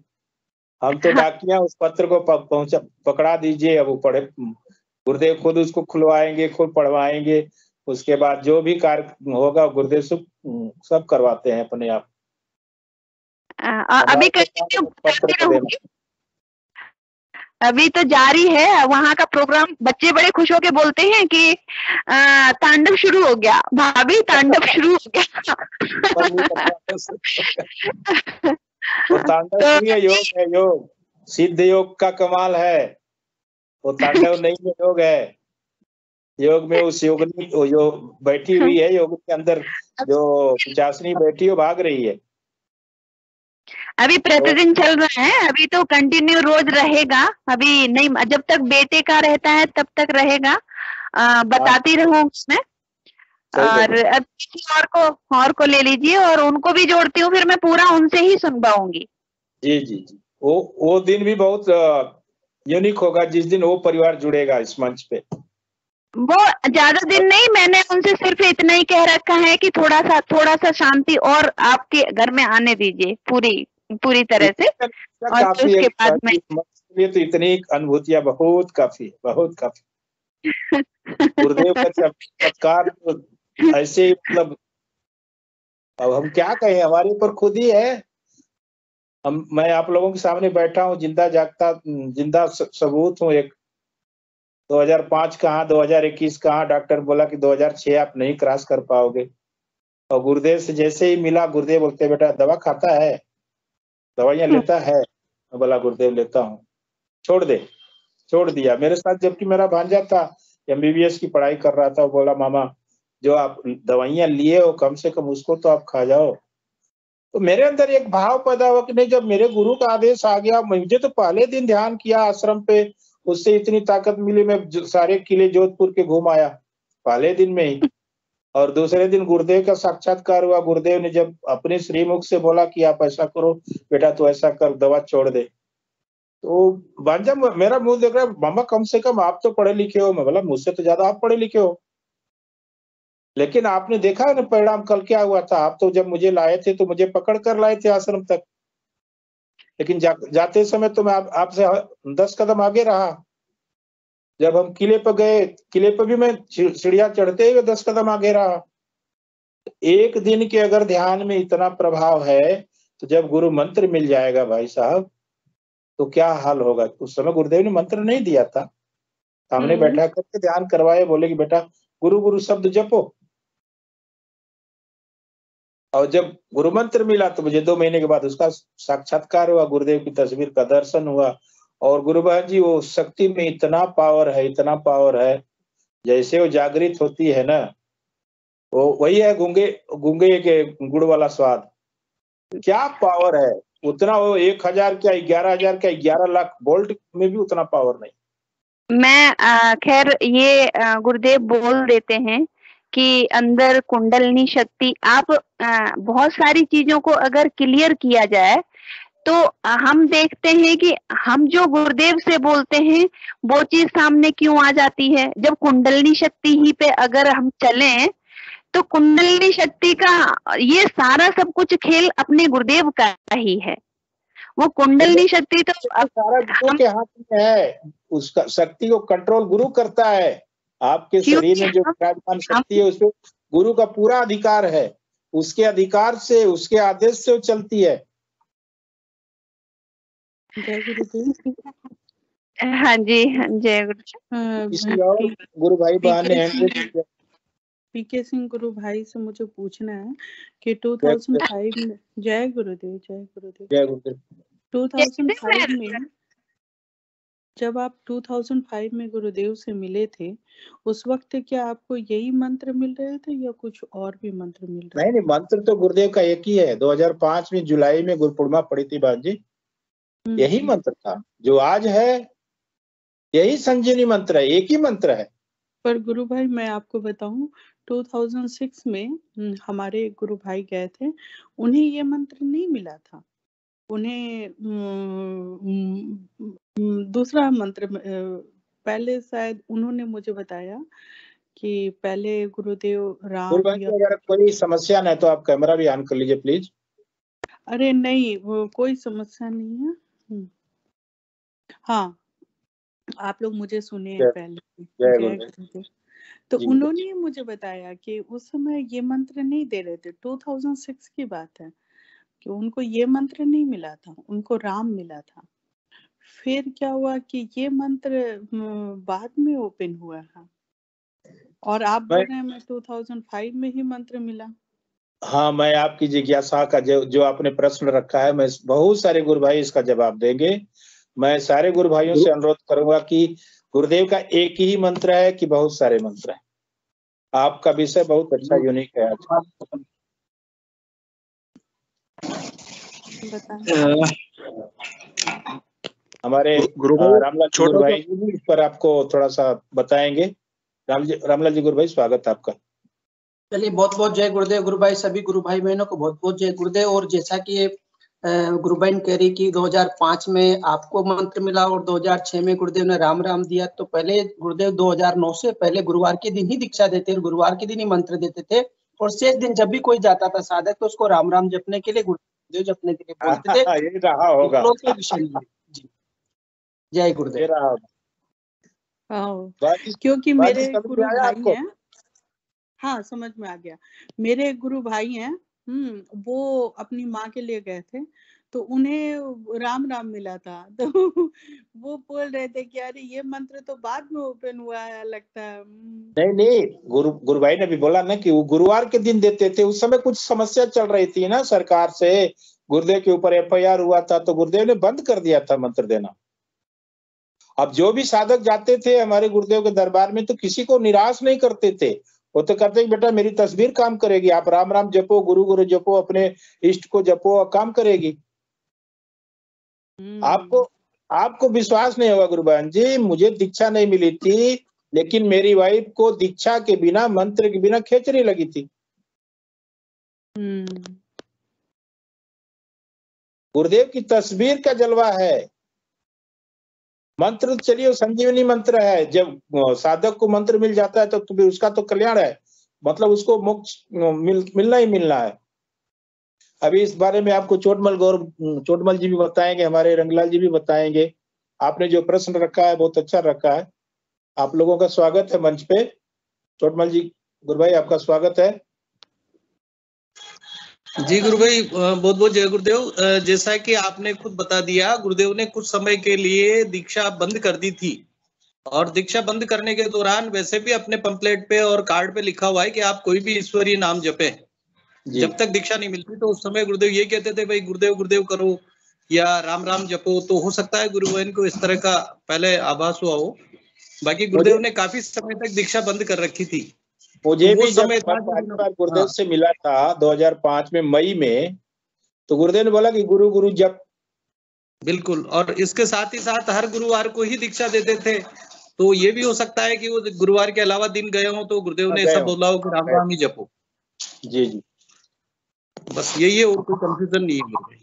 हम तो हाँ। डाकिया उस पत्र को पहुंचा पकड़ा दीजिए, अब वो पढ़े, गुरुदेव खुद उसको खुलवाएंगे, खुद पढ़वाएंगे, उसके बाद जो भी कार्य होगा गुरुदेव सब करवाते हैं अपने आप। अभी हमारा तो काम है बस पत्र को देना। अभी तो जारी है वहाँ का प्रोग्राम। बच्चे बड़े खुश होके बोलते हैं कि तांडव शुरू हो गया, भाभी तांडव शुरू हो गया। वो तांडव नहीं है, योग है, योग सिद्ध योग का कमाल है। वो तांडव नहीं है, योग है। योग में उस योगिनी जो बैठी हुई है, योग के अंदर जो पिचासनी बैठी है भाग रही है। अभी प्रतिदिन चल रहा है, अभी तो कंटिन्यू रोज रहेगा। अभी नहीं, जब तक बेटे का रहता है तब तक रहेगा। बताती रहूंगी मैं। और अब किसी और को ले लीजिए और उनको भी जोड़ती हूँ, फिर मैं पूरा उनसे ही सुनवाऊंगी। जी जी जी, वो दिन भी बहुत यूनिक होगा जिस दिन वो परिवार जुड़ेगा इस मंच पे। वो ज्यादा दिन नहीं, मैंने उनसे सिर्फ इतना ही कह रखा है कि थोड़ा सा शांति और आपके घर में आने दीजिए पूरी तरह से। और काफी उसके बाद में ये तो इतनी अनुभूतियां बहुत काफी, बहुत काफी। गुरुदेव का चमत्कार तो ऐसे मतलब अब हम क्या कहें, हमारे ऊपर खुद ही है। मैं आप लोगों के सामने बैठा हूँ, जिंदा जागता जिंदा सबूत हूँ। एक 2005 कहाँ, 2021 कहाँ, डॉक्टर बोला कि 2006 आप नहीं क्रॉस कर पाओगे। और गुरुदेव से जैसे ही मिला, गुरुदेव बोलते बेटा दवा खाता है, दवाइयां लेता है। मैं बोला गुरुदेव लेता हूँ। छोड़ दिया। मेरे साथ जबकि मेरा भांजा था, MBBS की पढ़ाई कर रहा था, वो बोला मामा जो आप दवाइयां लिए हो कम से कम उसको तो आप खा जाओ। तो मेरे अंदर एक भाव पैदा हुआ कि नहीं, जब मेरे गुरु का आदेश आ गया, मुझे तो पहले दिन ध्यान किया आश्रम पे, उससे इतनी ताकत मिली, मैं सारे किले जोधपुर के घूम आया पहले दिन में ही। और दूसरे दिन गुरुदेव का साक्षात्कार हुआ। गुरुदेव ने जब अपने श्रीमुख से बोला कि आप ऐसा करो बेटा, तो ऐसा कर, दवा छोड़ दे। तो भांजा मेरा मुंह देख रहा है, मामा कम से कम आप तो पढ़े लिखे हो। मैं बोला मुझसे तो ज्यादा आप पढ़े लिखे हो, लेकिन आपने देखा है ना परिणाम कल क्या हुआ था। आप तो जब मुझे लाए थे तो मुझे पकड़ कर लाए थे आश्रम तक, लेकिन जाते समय तो मैं आपसे 10 कदम आगे रहा। जब हम किले पर गए, किले पर भी मैं सीढ़ियां चढ़ते हुए 10 कदम आगे रहा। एक दिन के अगर ध्यान में इतना प्रभाव है, तो जब गुरु मंत्र मिल जाएगा भाई साहब, तो क्या हाल होगा। उस समय गुरुदेव ने मंत्र नहीं दिया था, सामने बैठा करके ध्यान करवाए, बोले कि बेटा गुरु गुरु शब्द जपो। और जब गुरु मंत्र मिला तो मुझे 2 महीने के बाद उसका साक्षात्कार हुआ, गुरुदेव की तस्वीर का दर्शन हुआ। और गुरु महाराज जी, वो शक्ति में इतना पावर है, इतना पावर है। जैसे वो जागृत होती है ना, वो वही है गूंगे के गुड़ वाला स्वाद। क्या पावर है उतना। वो 1000 क्या 11,000 क्या 11 लाख वोल्ट में भी उतना पावर नहीं। मैं खैर ये गुरुदेव बोल देते हैं कि अंदर कुंडलनी शक्ति, आप बहुत सारी चीजों को अगर क्लियर किया जाए तो हम देखते हैं कि हम जो गुरुदेव से बोलते हैं वो चीज सामने क्यों आ जाती है। जब कुंडलनी शक्ति ही पे अगर हम चलें तो कुंडलनी शक्ति का ये सारा सब कुछ खेल अपने गुरुदेव का ही है। वो कुंडलनी शक्ति तो सारा गुरु के हाथ में है, उसका शक्ति को कंट्रोल गुरु करता है। आपके शरीर में जो विराजमान शक्ति है उसमें गुरु का पूरा अधिकार है। उसके अधिकार से, उसके आदेश से वो चलती है। जय गुरुदेव। हाँ जी, जय गुरु। किसी और गुरु भाई बहन ने पीके सिंह गुरु भाई से मुझे पूछना है कि 2005 में, जय गुरुदेव, जय गुरुदेव, जय गुरुदेव, 2005 में जब आप 2005 में गुरुदेव से मिले थे, उस वक्त क्या आपको यही मंत्र मिल रहे थे या कुछ और भी मंत्र मिल रहे थे? नहीं, मंत्र तो गुरुदेव का एक ही है। 2005 में जुलाई में गुरु पूर्णिमा पड़ी थी बात जी, यही मंत्र था जो आज है। यही संजीवनी मंत्र है, एक ही मंत्र है। पर गुरु भाई मैं आपको बताऊं, 2006 में हमारे गुरु भाई गए थे, उन्हें ये मंत्र नहीं मिला था। उन्हें दूसरा मंत्र पहले शायद उन्होंने मुझे बताया कि पहले गुरुदेव राम गुरुभाई या अगर कोई समस्या न है तो आप कैमरा भी ऑन कर लीजिए प्लीज। अरे नहीं, वो कोई समस्या नहीं है। हाँ, आप लोग मुझे सुनिए जय पहले। जय जय गुरुदेव गुरुदेव। तो जी। उन्होंने मुझे बताया कि उस समय ये मंत्र नहीं दे रहे थे। 2006 की बात है कि उनको ये मंत्र नहीं मिला था, उनको राम मिला था। फिर क्या हुआ कि ये मंत्र बाद में ओपन हुआ है और आप बोल रहे हैं मैं 2005 में ही मंत्र मिला। हाँ, मैं आपकी जिज्ञासा का जो आपने प्रश्न रखा है, मैं बहुत सारे गुरु भाई इसका जवाब देंगे। मैं सारे गुरु भाइयों से अनुरोध करूंगा कि गुरुदेव का एक ही मंत्र है कि बहुत सारे मंत्र हैं? आपका विषय बहुत अच्छा यूनिक है आज। हमारे रामलाल जी गुरु भाई इस पर आपको थोड़ा सा बताएंगे। रामलाल जी गुरु भाई, स्वागत है आपका। चलिए, बहुत बहुत जय गुरुदेव गुरु भाई। सभी गुरु भाई बहनों को बहुत बहुत जय गुरुदेव। और जैसा कि ये गुरु बहन कह रही कि 2005 में आपको मंत्र मिला और 2006 में गुरुदेव ने राम राम दिया, तो पहले गुरुदेव 2009 से पहले गुरुवार के दिन ही दीक्षा देते और गुरुवार के दिन ही मंत्र देते थे। और शेष दिन जब भी कोई जाता था साधक तो उसको राम राम जपने के लिए गुरुदेव जपने के लिए बोलते थे। ये रहा होगा। जी, जय गुरुदेव। ये रहा होगा। क्योंकि मेरे समझ गुरु में आया भाई आपको? हैं। हाँ, समझ में आ गया। मेरे गुरु भाई हैं, वो अपनी माँ के लिए गए थे, तो उन्हें राम राम मिला था। तो वो बोल रहे थे कि अरे ये मंत्र तो बाद में ओपन हुआ है लगता है। नहीं नहीं, गुरु भाई ने भी बोला ना कि वो गुरुवार के दिन देते थे। उस समय कुछ समस्या चल रही थी ना सरकार से, गुरुदेव के ऊपर FIR हुआ था, तो गुरुदेव ने बंद कर दिया था मंत्र देना। अब जो भी साधक जाते थे हमारे गुरुदेव के दरबार में, तो किसी को निराश नहीं करते थे। वो तो कहते कि बेटा मेरी तस्वीर काम करेगी, आप राम राम जपो, गुरु गुरु जपो, अपने इष्ट को जपो, काम करेगी। आपको विश्वास नहीं होगा गुरु बहन जी, मुझे दीक्षा नहीं मिली थी, लेकिन मेरी वाइफ को दीक्षा के बिना, मंत्र के बिना खेचने लगी थी। गुरुदेव की तस्वीर का जलवा है। मंत्र चलिए संजीवनी मंत्र है, जब साधक को मंत्र मिल जाता है तो फिर उसका तो कल्याण है, मतलब उसको मोक्ष मिलना ही मिलना है। अभी इस बारे में आपको चोटमल जी भी बताएंगे, हमारे रंगलाल जी भी बताएंगे। आपने जो प्रश्न रखा है बहुत अच्छा रखा है। आप लोगों का स्वागत है मंच पे। चोटमल जी गुरु भाई, आपका स्वागत है। जी गुरु भाई, बहुत बहुत जय गुरुदेव। जैसा कि आपने खुद बता दिया, गुरुदेव ने कुछ समय के लिए दीक्षा बंद कर दी थी, और दीक्षा बंद करने के दौरान वैसे भी अपने पंपलेट पे और कार्ड पे लिखा हुआ है कि आप कोई भी ईश्वरीय नाम जपे। जब तक दीक्षा नहीं मिलती तो उस समय गुरुदेव ये कहते थे भाई गुरुदेव गुरुदेव करो या राम राम जपो। तो हो सकता है गुरु बहन को इस तरह का पहले आभास हुआ हो। बाकी गुरुदेव ने काफी समय तक दीक्षा बंद कर रखी थी। मुझे तो भी जब पहली बार गुरुदेव से मिला था 2005 में मई में, तो गुरुदेव ने बोला कि गुरु गुरु जप। बिल्कुल, और इसके साथ ही साथ हर गुरुवार को ही दीक्षा देते थे। तो ये भी हो सकता है कि वो गुरुवार के अलावा दिन गए हो तो गुरुदेव ने ऐसा बोला हो कि राम राम ही जपो। जी जी, बस यही है, और कोई कंफ्यूजन नहीं है।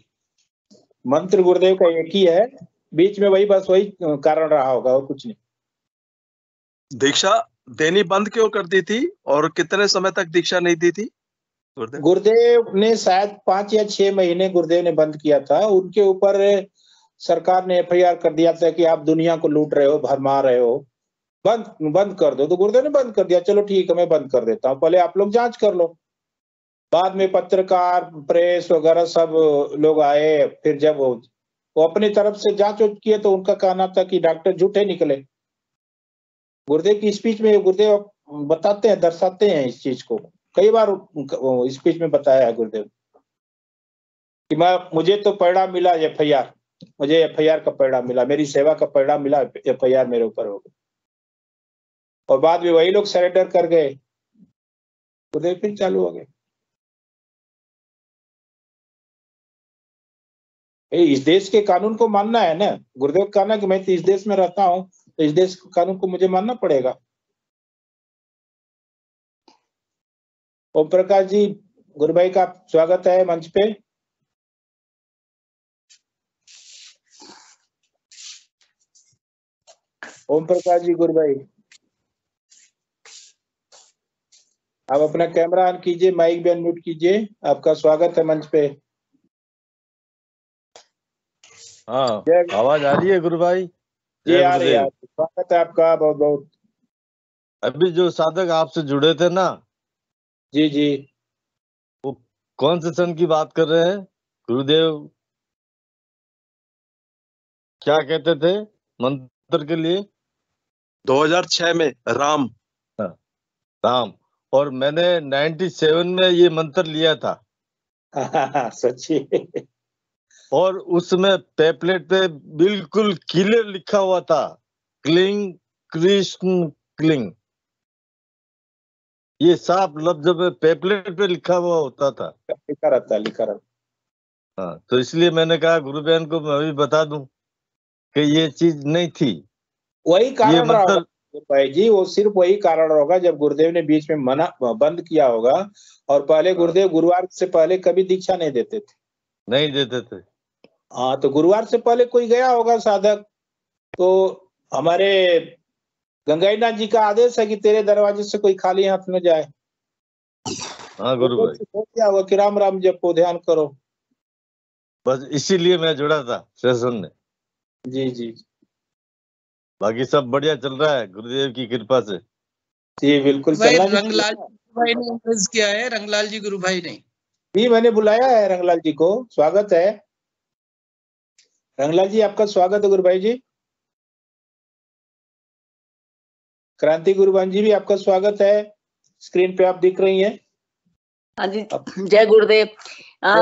मंत्र गुरुदेव का एक ही है, बीच में बस वही कारण रहा होगा और कुछ नहीं। दीक्षा देनी बंद क्यों कर दी थी और कितने समय तक दीक्षा नहीं दी थी? गुरुदेव ने शायद 5 या 6 महीने गुरुदेव ने बंद किया था। उनके ऊपर सरकार ने FIR कर दिया था कि आप दुनिया को लूट रहे हो, भरमा रहे हो, बंद कर दो। तो गुरुदेव ने बंद कर दिया। चलो ठीक है, मैं बंद कर देता हूँ, पहले आप लोग जांच कर लो। बाद में पत्रकार, प्रेस वगैरह सब लोग आए। फिर जब वो अपनी तरफ से जांच किए तो उनका कहना था कि डॉक्टर झूठे निकले। गुरुदेव की स्पीच में गुरुदेव बताते हैं, दर्शाते हैं इस चीज को। कई बार स्पीच में बताया है गुरुदेव कि मुझे तो परिणाम मिला FIR, मुझे FIR का परिणाम मिला, मेरी सेवा का परिणाम मिला, FIR मेरे ऊपर हो गई। और बाद में वही लोग सरेंडर कर गए, गुरुदेव फिर चालू हो गए। इस देश के कानून को मानना है ना। गुरुदेव का कहना कि मैं तो इस देश में रहता हूँ, तो इस देश के कानून को मुझे मानना पड़ेगा। ओम प्रकाश जी, गुरु भाई का स्वागत है मंच पे। ओम प्रकाश जी, गुरु भाई आप अपना कैमरा ऑन कीजिए, माइक भी अनम्यूट कीजिए, आपका स्वागत है मंच पे। हाँ, जय आवाज आ रही है गुरु भाई? जी, जय आ रही है, गुरुदेव। स्वागत है आपका बहुत बहुत। अभी जो साधक आपसे जुड़े थे ना, जी जी, वो कौन से सन की बात कर रहे हैं? गुरुदेव क्या कहते थे मंत्र के लिए? 2006 में राम। हाँ, राम। और मैंने 97 में ये मंत्र लिया था, सच्ची। और उस समय पेपलेट पे बिल्कुल क्लियर लिखा हुआ था, क्लिंग कृष्ण क्लिंग। ये साफ लफ्ज में पेपलेट पे लिखा हुआ होता था। लिखा रहता, लिखा रहता। हाँ, तो इसलिए मैंने कहा गुरु बहन को मैं भी बता दूं कि ये चीज नहीं थी। वही ये कारण रहा होगा मंत्र भाई जी, वो सिर्फ वही कारण होगा जब गुरुदेव ने बीच में मना बंद किया होगा। और पहले गुरुदेव गुरुवार से पहले कभी दीक्षा नहीं देते थे। नहीं देते थे। हाँ, तो गुरुवार से पहले कोई गया होगा साधक, तो हमारे गंगाईनाथ जी का आदेश है कि तेरे दरवाजे से कोई खाली हाथ न जाए। हाँ गुरु गुरुदेव भाई, से बोल दिया होगा कि राम राम जपो, ध्यान करो। बस इसीलिए मैं जुड़ा था सेशन में। जी जी बाकी सब बढ़िया चल रहा है गुरुदेव की कृपा से। जी, बिल्कुल भाई चलना भी रंगलाल चाहिए। भाई ने इंक्रेज किया है, रंगलाल जी गुरु भाई ने। जी, मैंने बुलाया है रंगलाल जी को, स्वागत है। रंगलाल जी आपका स्वागत है गुरु भाई जी। क्रांति गुरुबान जी भी आपका स्वागत है, स्क्रीन पे आप दिख रही हैं। हाँ जी, जय गुरुदेव।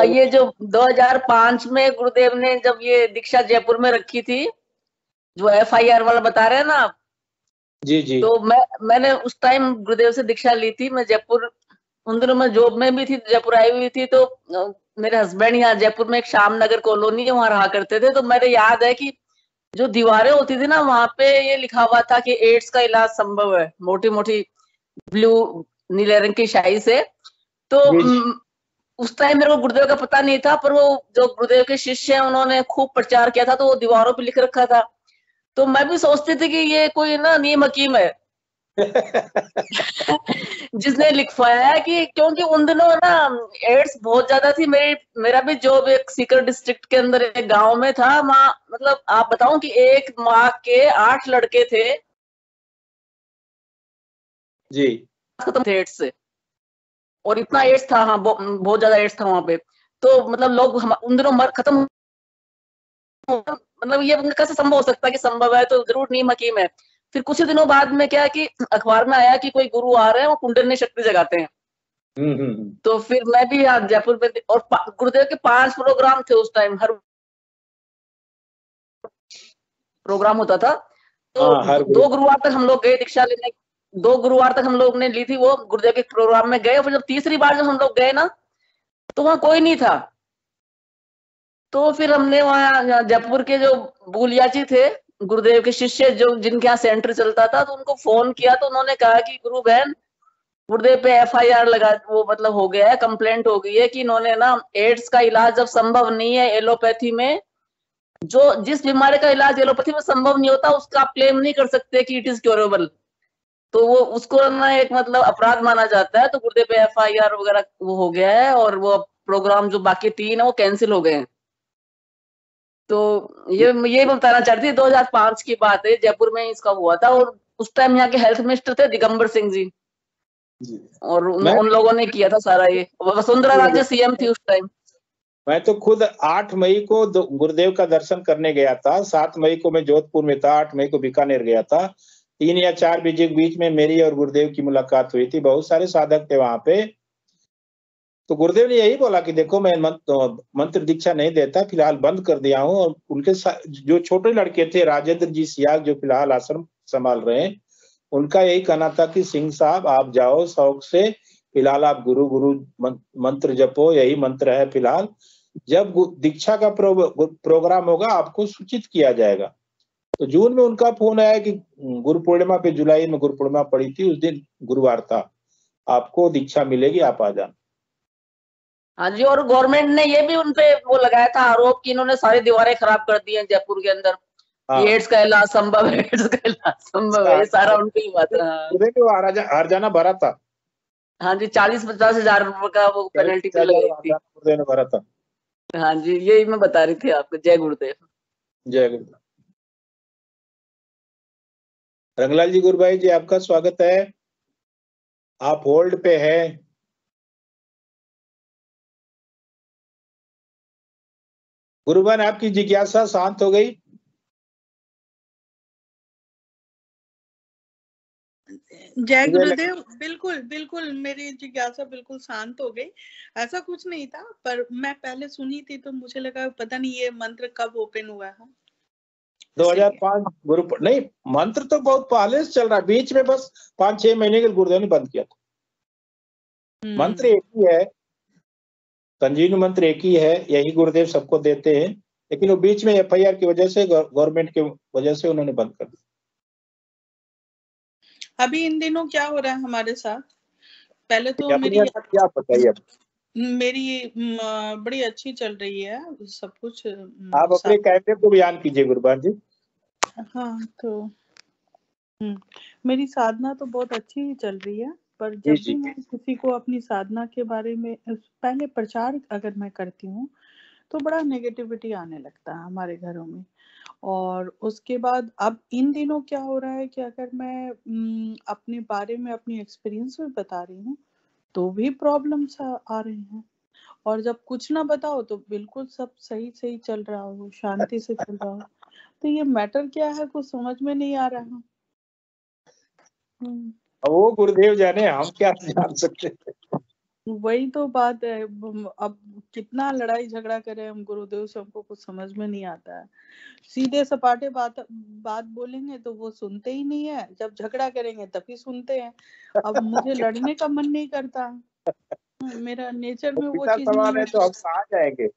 ये जो 2005 में गुरुदेव ने जब ये दीक्षा जयपुर में रखी थी, जो FIR वाला बता रहे हैं ना आप, जी जी, तो मैंने उस टाइम गुरुदेव से दीक्षा ली थी। मैं जयपुर उन दिनों में जॉब में भी थी, जयपुर आई हुई थी। तो मेरे हस्बैंड यहाँ जयपुर में एक श्याम नगर कॉलोनी है, वहां रहा करते थे। तो मेरे याद है कि जो दीवारें होती थी ना, वहां पे ये लिखा हुआ था कि एड्स का इलाज संभव है, मोटी मोटी ब्लू नीले रंग की शाई से। तो जी जी। उस टाइम मेरे को गुरुदेव का पता नहीं था, पर वो जो गुरुदेव के शिष्य हैं उन्होंने खूब प्रचार किया था, तो वो दीवारों पे लिख रखा था। तो मैं भी सोचती थी कि ये कोई ना नीम हकीम है जिसने लिखवाया है। कि क्योंकि उन दिनों ना एड्स बहुत ज्यादा थी। मेरा भी जॉब एक सीकर डिस्ट्रिक्ट के अंदर एक गांव में था। वहां मतलब आप बताऊं कि एक माँ के 8 लड़के थे जी खत्म थे एड्स से। और इतना एड्स था, हाँ बहुत ज्यादा एड्स था वहां पे। तो मतलब लोग उन दिनों मर खत्म, मतलब ये कैसे संभव हो सकता है? कि संभव है तो जरूर नीम हकीम है। फिर कुछ ही दिनों बाद में क्या है कि अखबार में आया कि कोई गुरु आ रहे हैं, वो कुंडलिनी शक्ति जगाते हैं। तो फिर मैं भी यहाँ जयपुर में, और गुरुदेव के 5 प्रोग्राम थे उस टाइम, हर प्रोग्राम होता था। तो हाँ, हर 2 गुरुवार तक हम लोग गए दीक्षा लेने। 2 गुरुवार तक हम लोग ने ली थी वो गुरुदेव के प्रोग्राम में गए। फिर जब तीसरी बार जब हम लोग गए ना, तो वहां कोई नहीं था। तो फिर हमने वहाँ जयपुर के जो बुलिया जी थे, गुरुदेव के शिष्य, जो जिनके यहाँ सेंटर चलता था, तो उनको फोन किया। तो उन्होंने कहा कि गुरु बहन, गुरुदेव पे FIR लगा, वो मतलब हो गया है, कंप्लेंट हो गई है कि इन्होंने ना एड्स का इलाज जब संभव नहीं है एलोपैथी में, जो जिस बीमारी का इलाज एलोपैथी में संभव नहीं होता, उसका आप क्लेम नहीं कर सकते कि इट इज क्योरेबल। तो वो उसको ना एक मतलब अपराध माना जाता है। तो गुरुदेव पे FIR वगैरह वो हो गया है, और वो प्रोग्राम जो बाकी 3 है वो कैंसिल हो गए हैं। तो ये मैं बताना चाहती थी, 2005 की बात है, जयपुर में इसका हुआ था। और उस टाइम यहाँ के हेल्थ मिनिस्टर थे दिगंबर सिंह जी, और उन लोगों ने किया था सारा ये। वसुंधरा राजे CM थी उस टाइम। मैं तो खुद 8 मई को गुरुदेव का दर्शन करने गया था। 7 मई को मैं जोधपुर में था, 8 मई को बीकानेर गया था। 3 या 4 बजे के बीच में मेरी और गुरुदेव की मुलाकात हुई थी। बहुत सारे साधक थे वहां पे। तो गुरुदेव ने यही बोला कि देखो, मैं मंत्र दीक्षा नहीं देता, फिलहाल बंद कर दिया हूँ। और उनके जो छोटे लड़के थे, राजेंद्र जी सियाग, जो फिलहाल आश्रम संभाल रहे हैं, उनका यही कहना था कि सिंह साहब आप जाओ शौक से, फिलहाल आप गुरु गुरु मंत्र जपो, यही मंत्र है फिलहाल। जब दीक्षा का प्रोग्राम होगा आपको सूचित किया जाएगा। तो जून में उनका फोन आया कि गुरु पूर्णिमा पे, जुलाई में गुरु पूर्णिमा पड़ी थी, उस दिन गुरुवार था, आपको दीक्षा मिलेगी, आप आ जाना। हाँ जी, और गवर्नमेंट ने ये भी उनपे वो लगाया था आरोप कि इन्होंने सारी दीवारें खराब कर दी हैं जयपुर के अंदर। हाँ। एड्स का इलाज संभव है, एड्स का इलाज संभव है, ये सारा उनकी ही बात है। हाँ। हार जाना भरा था। हाँ जी, 40-50 हजार रुपए का वो पेनल्टी भी लगाई थी। गुरुदेव ने भरा था। हाँ जी, यही मैं बता रही थी आपको। जय गुरुदेव। जय गुरुदेव। रंगलाल जी, गुरुभाई जी, आपका स्वागत है। आप होल्ड पे हैं। गुरुबन, आपकी जिज्ञासा शांत हो गई? जय गुरुदेव। बिल्कुल बिल्कुल, मेरी जिज्ञासा बिल्कुल शांत हो गई। ऐसा कुछ नहीं था, पर मैं पहले सुनी थी तो मुझे लगा पता नहीं ये मंत्र कब ओपन हुआ है। 2005 गुरु नहीं, मंत्र तो बहुत पहले से चल रहा है, बीच में बस 5-6 महीने के गुरुदेव ने बंद किया था। मंत्र एक ही है, संजीवनी मंत्र एक ही है, यही गुरुदेव सबको देते हैं, लेकिन वो बीच में FIR की वजह से, गवर्नमेंट की वजह से उन्होंने बंद कर दिया। अभी इन दिनों क्या हो रहा है हमारे साथ? पहले तो क्या बताइए? मेरी बड़ी अच्छी चल रही है सब कुछ। आप अपने कैमरे को भी ऑन कीजिए गुरुबान जी। हाँ, तो मेरी साधना तो बहुत अच्छी ही चल रही है, पर जब भी मैं किसी को अपनी साधना के बारे में पहले प्रचार अगर मैं करती हूँ तो बड़ा नेगेटिविटी आने लगता है हमारे घरों में। और उसके बाद अब इन दिनों क्या हो रहा है कि अगर मैं अपने बारे में अपनी एक्सपीरियंस भी बता रही हूँ तो भी प्रॉब्लम्स आ रही हैं, और जब कुछ ना बताओ तो बिल्कुल सब सही सही चल रहा हो, शांति से चल रहा हो। तो ये मैटर क्या है कुछ समझ में नहीं आ रहा। वो गुरुदेव जाने, हम क्या जान सकते हैं। वही तो बात है। अब कितना लड़ाई झगड़ा करें हम गुरुदेव से, हमको कुछ समझ में नहीं आता है। सीधे सपाटे बात बोलेंगे तो वो सुनते ही नहीं है, जब झगड़ा करेंगे तभी सुनते हैं। अब मुझे लड़ने का मन नहीं करता, मेरा नेचर में वो चीज नहीं है। तो हम कहाँ जाएंगे?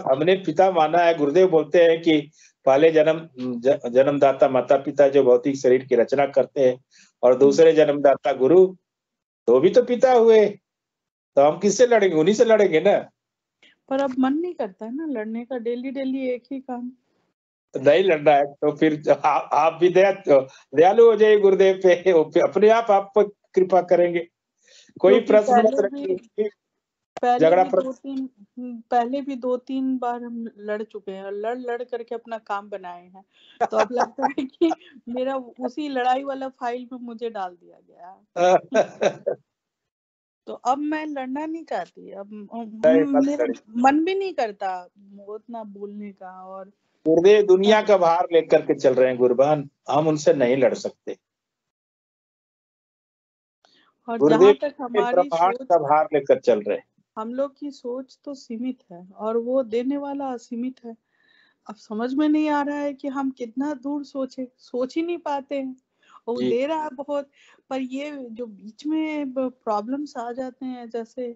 हमने पिता माना है। गुरुदेव बोलते हैं कि पहले जन्मदाता माता पिता जो भौतिक शरीर की रचना करते हैं, और दूसरे जन्मदाता गुरु, तो भी तो पिता हुए, तो हम किससे लड़ेंगे? उन्हीं से लड़ेंगे ना। पर अब मन नहीं करता है ना लड़ने का, डेली एक ही काम। तो नहीं लड़ना है तो फिर आप भी दयालु हो जाइए गुरुदेव पे, अपने आप पर कृपा करेंगे। कोई प्रश्न मत रखिए। पहले भी 2-3 बार हम लड़ चुके हैं, लड़ करके अपना काम बनाए हैं। तो अब लगता है कि मेरा उसी लड़ाई वाला फाइल में मुझे डाल दिया गया। तो अब मैं लड़ना नहीं चाहती, अब मेरा मन भी नहीं करता उतना बोलने का। और गुरुदेव दुनिया का भार लेकर के चल रहे हैं गुरुबान, हम उनसे नहीं लड़ सकते। और जहाँ तक हमारी सोच का भार लेकर चल रहे हैं, हम लोग की सोच तो सीमित है और वो देने वाला असीमित है। अब समझ में नहीं आ रहा है कि हम कितना दूर सोच ही नहीं पाते हैं। वो दे रहा है बहुत, पर ये जो बीच में प्रॉब्लम्स आ जाते हैं, जैसे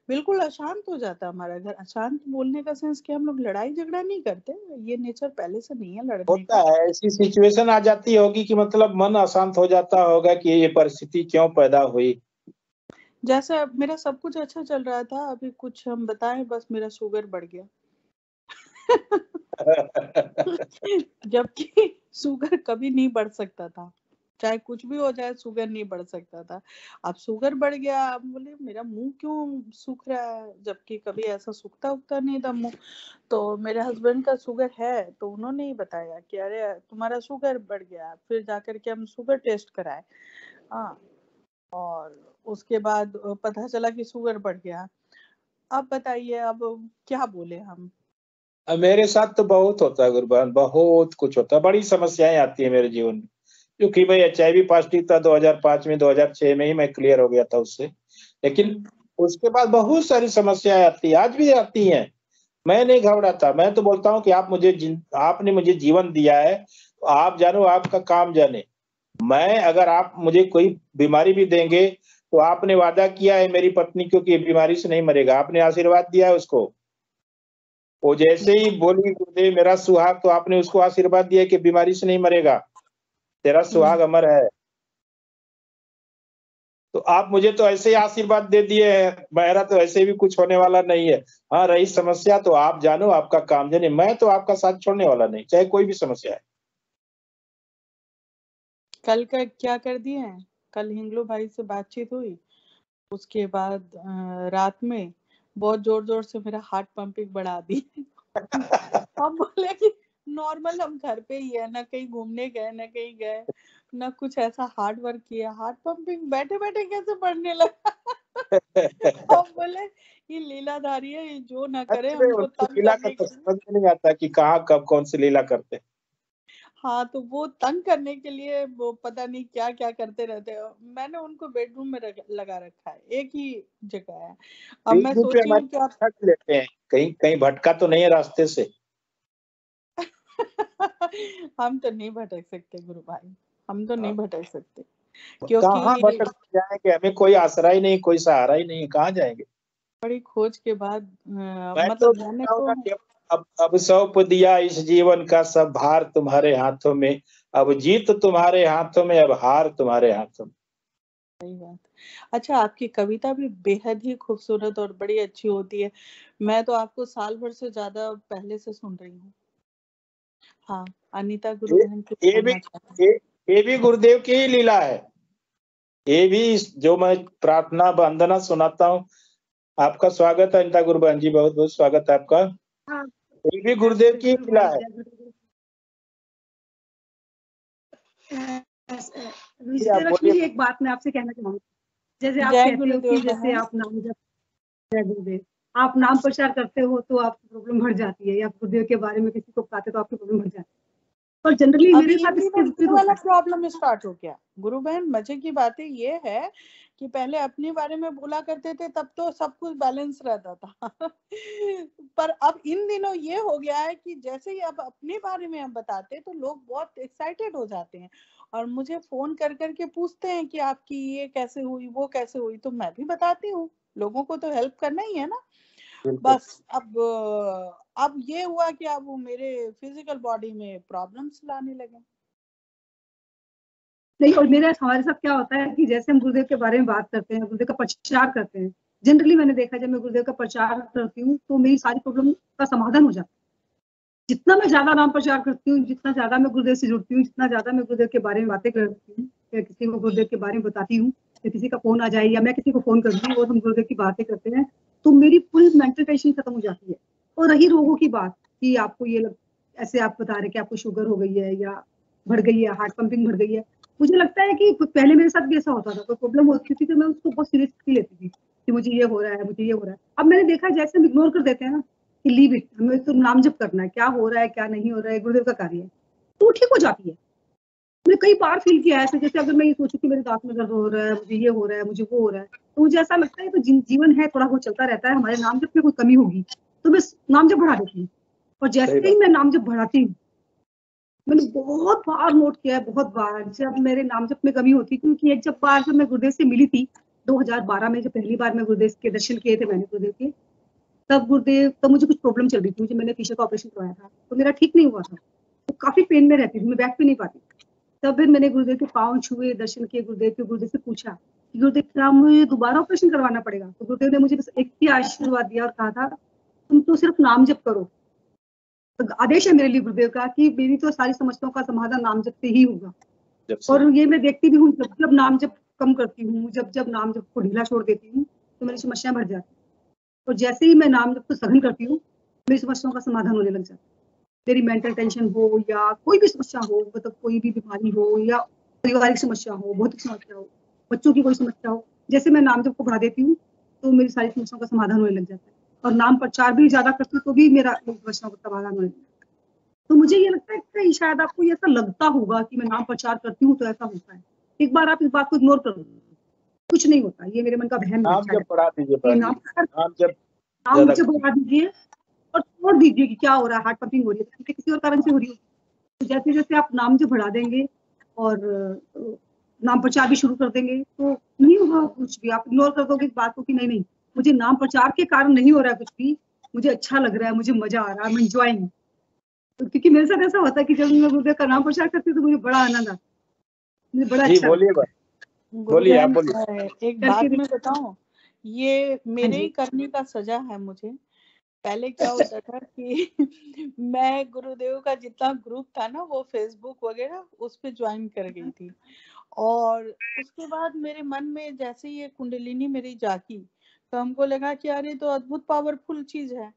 बिल्कुल अशांत हो जाता है हमारा घर। अशांत बोलने का सेंस कि हम लोग लड़ाई झगड़ा नहीं करते, ये नेचर पहले से नहीं है लड़ने होता है। ऐसी सिचुएशन आ जाती होगी कि मतलब मन अशांत हो जाता होगा कि ये परिस्थिति क्यों पैदा हुई। जैसे मेरा सब कुछ अच्छा चल रहा था, अभी कुछ हम बताएं, बस मेरा शुगर बढ़ गया। जबकि शुगर कभी नहीं बढ़ सकता था, चाहे कुछ भी हो जाए शुगर नहीं बढ़ सकता था। अब शुगर बढ़ गया। अब बोले मेरा मुंह क्यों सूख रहा है, जबकि कभी ऐसा सूखता उगता नहीं था मुंह। तो मेरे हस्बैंड का शुगर है, तो उन्होंने ही बताया कि अरे तुम्हारा शुगर बढ़ गया। फिर जाकर के हम शुगर टेस्ट कराए, हाँ, और उसके बाद पता चला कि शुगर बढ़ गया। अब बताइए अब क्या बोले हम। मेरे साथ तो बहुत होता है गुरबान, बहुत कुछ होता है, बड़ी समस्याएं आती है मेरे जीवन में। क्योंकि भाई HIV पॉजिटिव था 2005 में, 2006 में ही मैं क्लियर हो गया था उससे। लेकिन उसके बाद बहुत सारी समस्याएं आती है, आज भी आती हैं। मैं नहीं घबराता, मैं तो बोलता हूँ कि आपने मुझे जीवन दिया है, तो आप जानो, आपका काम जाने। मैं अगर आप मुझे कोई बीमारी भी देंगे तो आपने वादा किया है मेरी पत्नी को कि बीमारी से नहीं मरेगा, आपने आशीर्वाद दिया है उसको। वो जैसे ही बोली गुरुदेव मेरा सुहाग, तो आपने उसको आशीर्वाद दिया कि बीमारी से नहीं मरेगा, तेरा सुहाग अमर है। तो आप मुझे तो ऐसे ही आशीर्वाद दे दिए हैं, मेरा तो ऐसे भी कुछ होने वाला नहीं है। हाँ, रही समस्या तो आप जानो, आपका काम जाने, मैं तो आपका साथ छोड़ने वाला नहीं, चाहे कोई भी समस्या है। कल का क्या कर दिए हैं, कल हिंगलू भाई से बातचीत हुई, उसके बाद रात में बहुत जोर जोर से मेरा हार्ट पंपिंग बढ़ा दी। अब बोले कि नॉर्मल हम घर पे ही है, ना कहीं घूमने गए, ना कहीं गए, ना कुछ ऐसा हार्ड वर्क किया, हार्ट पंपिंग बैठे बैठे कैसे बढ़ने लगा। अब बोले ये लीलाधारी है, ये जो ना करे हमको तंग लीला करने का के लिए। समझ में नहीं आता कि कहाँ कब कौन सी लीला करते। हाँ, तो वो तंग करने के लिए वो पता नहीं क्या क्या करते रहते हैं। मैंने उनको बेडरूम में लगा रखा है, एक ही जगह है। अब मैं बीच सोची हूँ कि आप लेते हैं, कहीं कहीं भटका तो नहीं है रास्ते से। हम तो नहीं भटक सकते गुरु भाई, हम तो नहीं भटक सकते, कहाँ क्योंकि भटक जाएंगे, हमें कोई आसरा ही नहीं, कोई सहारा ही नहीं, कहाँ जाएंगे। बड़ी खोज के बाद मैं मतलब तो मैंने कहता हूँ तो ना कि अब सौंप दिया इस जीवन का सब भार तुम्हारे हाथों में, अब जीत तुम्हारे हाथों में, अब हार तुम्हारे हाथों में। सही बात। अच्छा, आपकी कविता भी बेहद ही खूबसूरत और बड़ी अच्छी होती है। मैं तो आपको साल भर से ज्यादा पहले से सुन रही हूँ। हाँ, अनीता गुरु बहन कुछ बोलना चाहते हैं। ये भी गुरुदेव की ही लीला है। ये भी जो मैं प्रार्थना वंदना सुनाता हूँ। आपका स्वागत है अनीता गुरु बहन जी, बहुत बहुत स्वागत है आपका। हाँ, ये भी गुरुदेव की लीला है। विजयलक्ष्मी, एक बात मैं आपसे कहना चाहूंगी। जैसे आप जय कहते हो कि गुरुदेव जैसे बहन। आप नाम जब जय गुरुदेव, आप नाम प्रचार करते हो तो आपकी प्रॉब्लम बढ़ जाती है, या गुरुदेव के बारे में किसी को बताते तो आपकी प्रॉब्लम बढ़ जाती है। और जनरली अभी मेरे साथ इन इसके दिनों विपरीत ये वाला होता है। प्रॉब्लम स्टार्ट हो गया गुरु बहन। मजे की बात ये है कि पहले अपने बारे में बोला करते थे, तब तो सब कुछ बैलेंस रहता था। पर अब इन दिनों ये हो गया है कि जैसे ही अब अपने बारे में हम बताते तो लोग बहुत एक्साइटेड हो जाते हैं और मुझे फोन कर करके पूछते हैं कि आपकी ये कैसे हुई, वो कैसे हुई। तो मैं भी बताती हूँ, लोगों को तो हेल्प करना ही है ना। बस अब ये हुआ कि अब वो मेरे फिजिकल बॉडी में प्रॉब्लम्स लाने लगे। नहीं, और मेरे हमारे साथ क्या होता है कि जैसे हम गुरुदेव के बारे में बात करते हैं, गुरुदेव का प्रचार करते हैं, जनरली मैंने देखा जब मैं गुरुदेव का प्रचार करती हूँ तो मेरी सारी प्रॉब्लम का समाधान हो जाता है। जितना मैं ज्यादा नाम प्रचार करती हूँ, जितना ज्यादा मैं गुरुदेव से जुड़ती हूँ, जितना ज्यादा मैं गुरुदेव के बारे में बातें करती हूँ, या किसी को गुरुदेव के बारे में बताती हूँ, या किसी का फोन आ जाए या मैं किसी को फोन करती हूँ और हम गुरुदेव की बातें करते हैं, तो मेरी फुल मेंटल टेंशन खत्म हो जाती है। और रही रोगों की बात कि आपको ये ऐसे आप बता रहे कि आपको शुगर हो गई है या बढ़ गई है, हार्ट पंपिंग बढ़ गई है, मुझे लगता है कि पहले मेरे साथ भी ऐसा होता था, कोई प्रॉब्लम होती थी तो मैं उसको बहुत सीरियसली लेती थी कि मुझे ये हो रहा है, मुझे ये हो रहा है। अब मैंने देखा जैसे हम इग्नोर कर देते हैं ना कि लीव इट, हमें तो नाम जप करना है, क्या हो रहा है क्या नहीं हो रहा है गुरुदेव का कार्य है, तो ठीक हो जाती है। मैंने कई बार फील किया है ऐसे, जैसे अगर मैं ये सोचूं कि मेरे दांत में दर्द हो रहा है, मुझे ये हो रहा है, मुझे वो हो रहा है, तो मुझे ऐसा लगता है तो जीवन है, थोड़ा बहुत चलता रहता है, हमारे नाम जप में कोई कमी होगी तो मैं नाम जप बढ़ा देती हूँ। और जैसे ही मैं नाम जप बढ़ाती हूँ, मैंने बहुत बार नोट किया है, बहुत बार जब मेरे नाम जप में कमी होती, क्योंकि एक जब मैं गुरुदेव से मिली थी 2012 में, जब पहली बार मैं गुरुदेव के दर्शन किए थे मैंने गुरुदेव के, तब मुझे कुछ प्रॉब्लम चल रही थी, मैंने पीछे का ऑपरेशन करवाया था तो मेरा ठीक नहीं हुआ था, तो काफी पेन में रहती थी, मैं बैठ भी नहीं पाती। तब फिर मैंने गुरुदेव के पांव छुए, दर्शन किए गुरुदेव से पूछा कि गुरुदेव क्या मुझे दोबारा ऑपरेशन करवाना पड़ेगा? तो गुरुदेव ने मुझे बस एक ही आशीर्वाद दिया और कहा था तुम तो सिर्फ नाम जप करो। तो आदेश है मेरे लिए गुरुदेव का कि मेरी तो सारी समस्याओं का समाधान नाम जप से ही होगा। और ये मैं देखती भी हूँ, जब जब नाम जप कम करती हूँ, जब जब नाम जप को ढीला छोड़ देती हूँ तो मेरी समस्याएं बढ़ जाती। और जैसे ही मैं नाम जप को सघन करती हूँ, मेरी समस्याओं का समाधान होने लग जाता है। मेरी मेंटल टेंशन हो या कोई भी समस्या हो, मतलब कोई भी बीमारी हो या पारिवारिक समस्या हो, भौतिक समस्या हो, बच्चों की कोई समस्या हो, जैसे मैं नाम जप को बढ़ा देती हूँ तो मेरी सारी समस्याओं का समाधान होने लग जाता है। और नाम प्रचार भी ज्यादा करती हूँ तो भी मेरा समस्याओं का समाधान होने लगता है। तो मुझे ये लगता है कि शायद आपको ऐसा लगता होगा कि मैं नाम प्रचार करती हूँ तो ऐसा होता है। एक बार आप इस बात को इग्नोर कर दो, कुछ नहीं होता, ये मेरे मन का वहम है। नाम जब बढ़ा दीजिए, नाम जब बढ़ा दीजिए और छोड़ दीजिए कि क्या हो रहा है, हार्ट पंपिंग हो रही है, तो किसी और कारण से हो रही है। तो जैसे जैसे आप नाम जब बढ़ा देंगे और नाम प्रचार भी शुरू कर देंगे तो नहीं होगा कुछ भी। आप इग्नोर कर दोगे इस बात को कि नहीं नहीं मुझे नाम प्रचार के कारण नहीं हो रहा है कुछ भी, मुझे अच्छा लग रहा है, मुझे मजा आ रहा है, मैं एंजॉयिंग। तो क्योंकि मेरे साथ ऐसा होता है कि जब मैं गुरुदेव का नाम प्रचार करती हूँ तो मुझे बड़ा आनंद आता है, मुझे बड़ा अच्छा। बोलिए आप गुरुबहन, बोलिए। एक बात मैं बताऊं, ये मेरे ही करने का सजा है मुझे। पहले क्या होता था कि मैं गुरुदेव का जितना ग्रुप था ना वो फेसबुक वगैरह उस पे ज्वाइन कर गई थी, और उसके बाद मेरे मन में जैसे ये कुंडलिनी मेरी जागी तो हमको लगा कि अरे तो अद्भुत पावरफुल चीज है।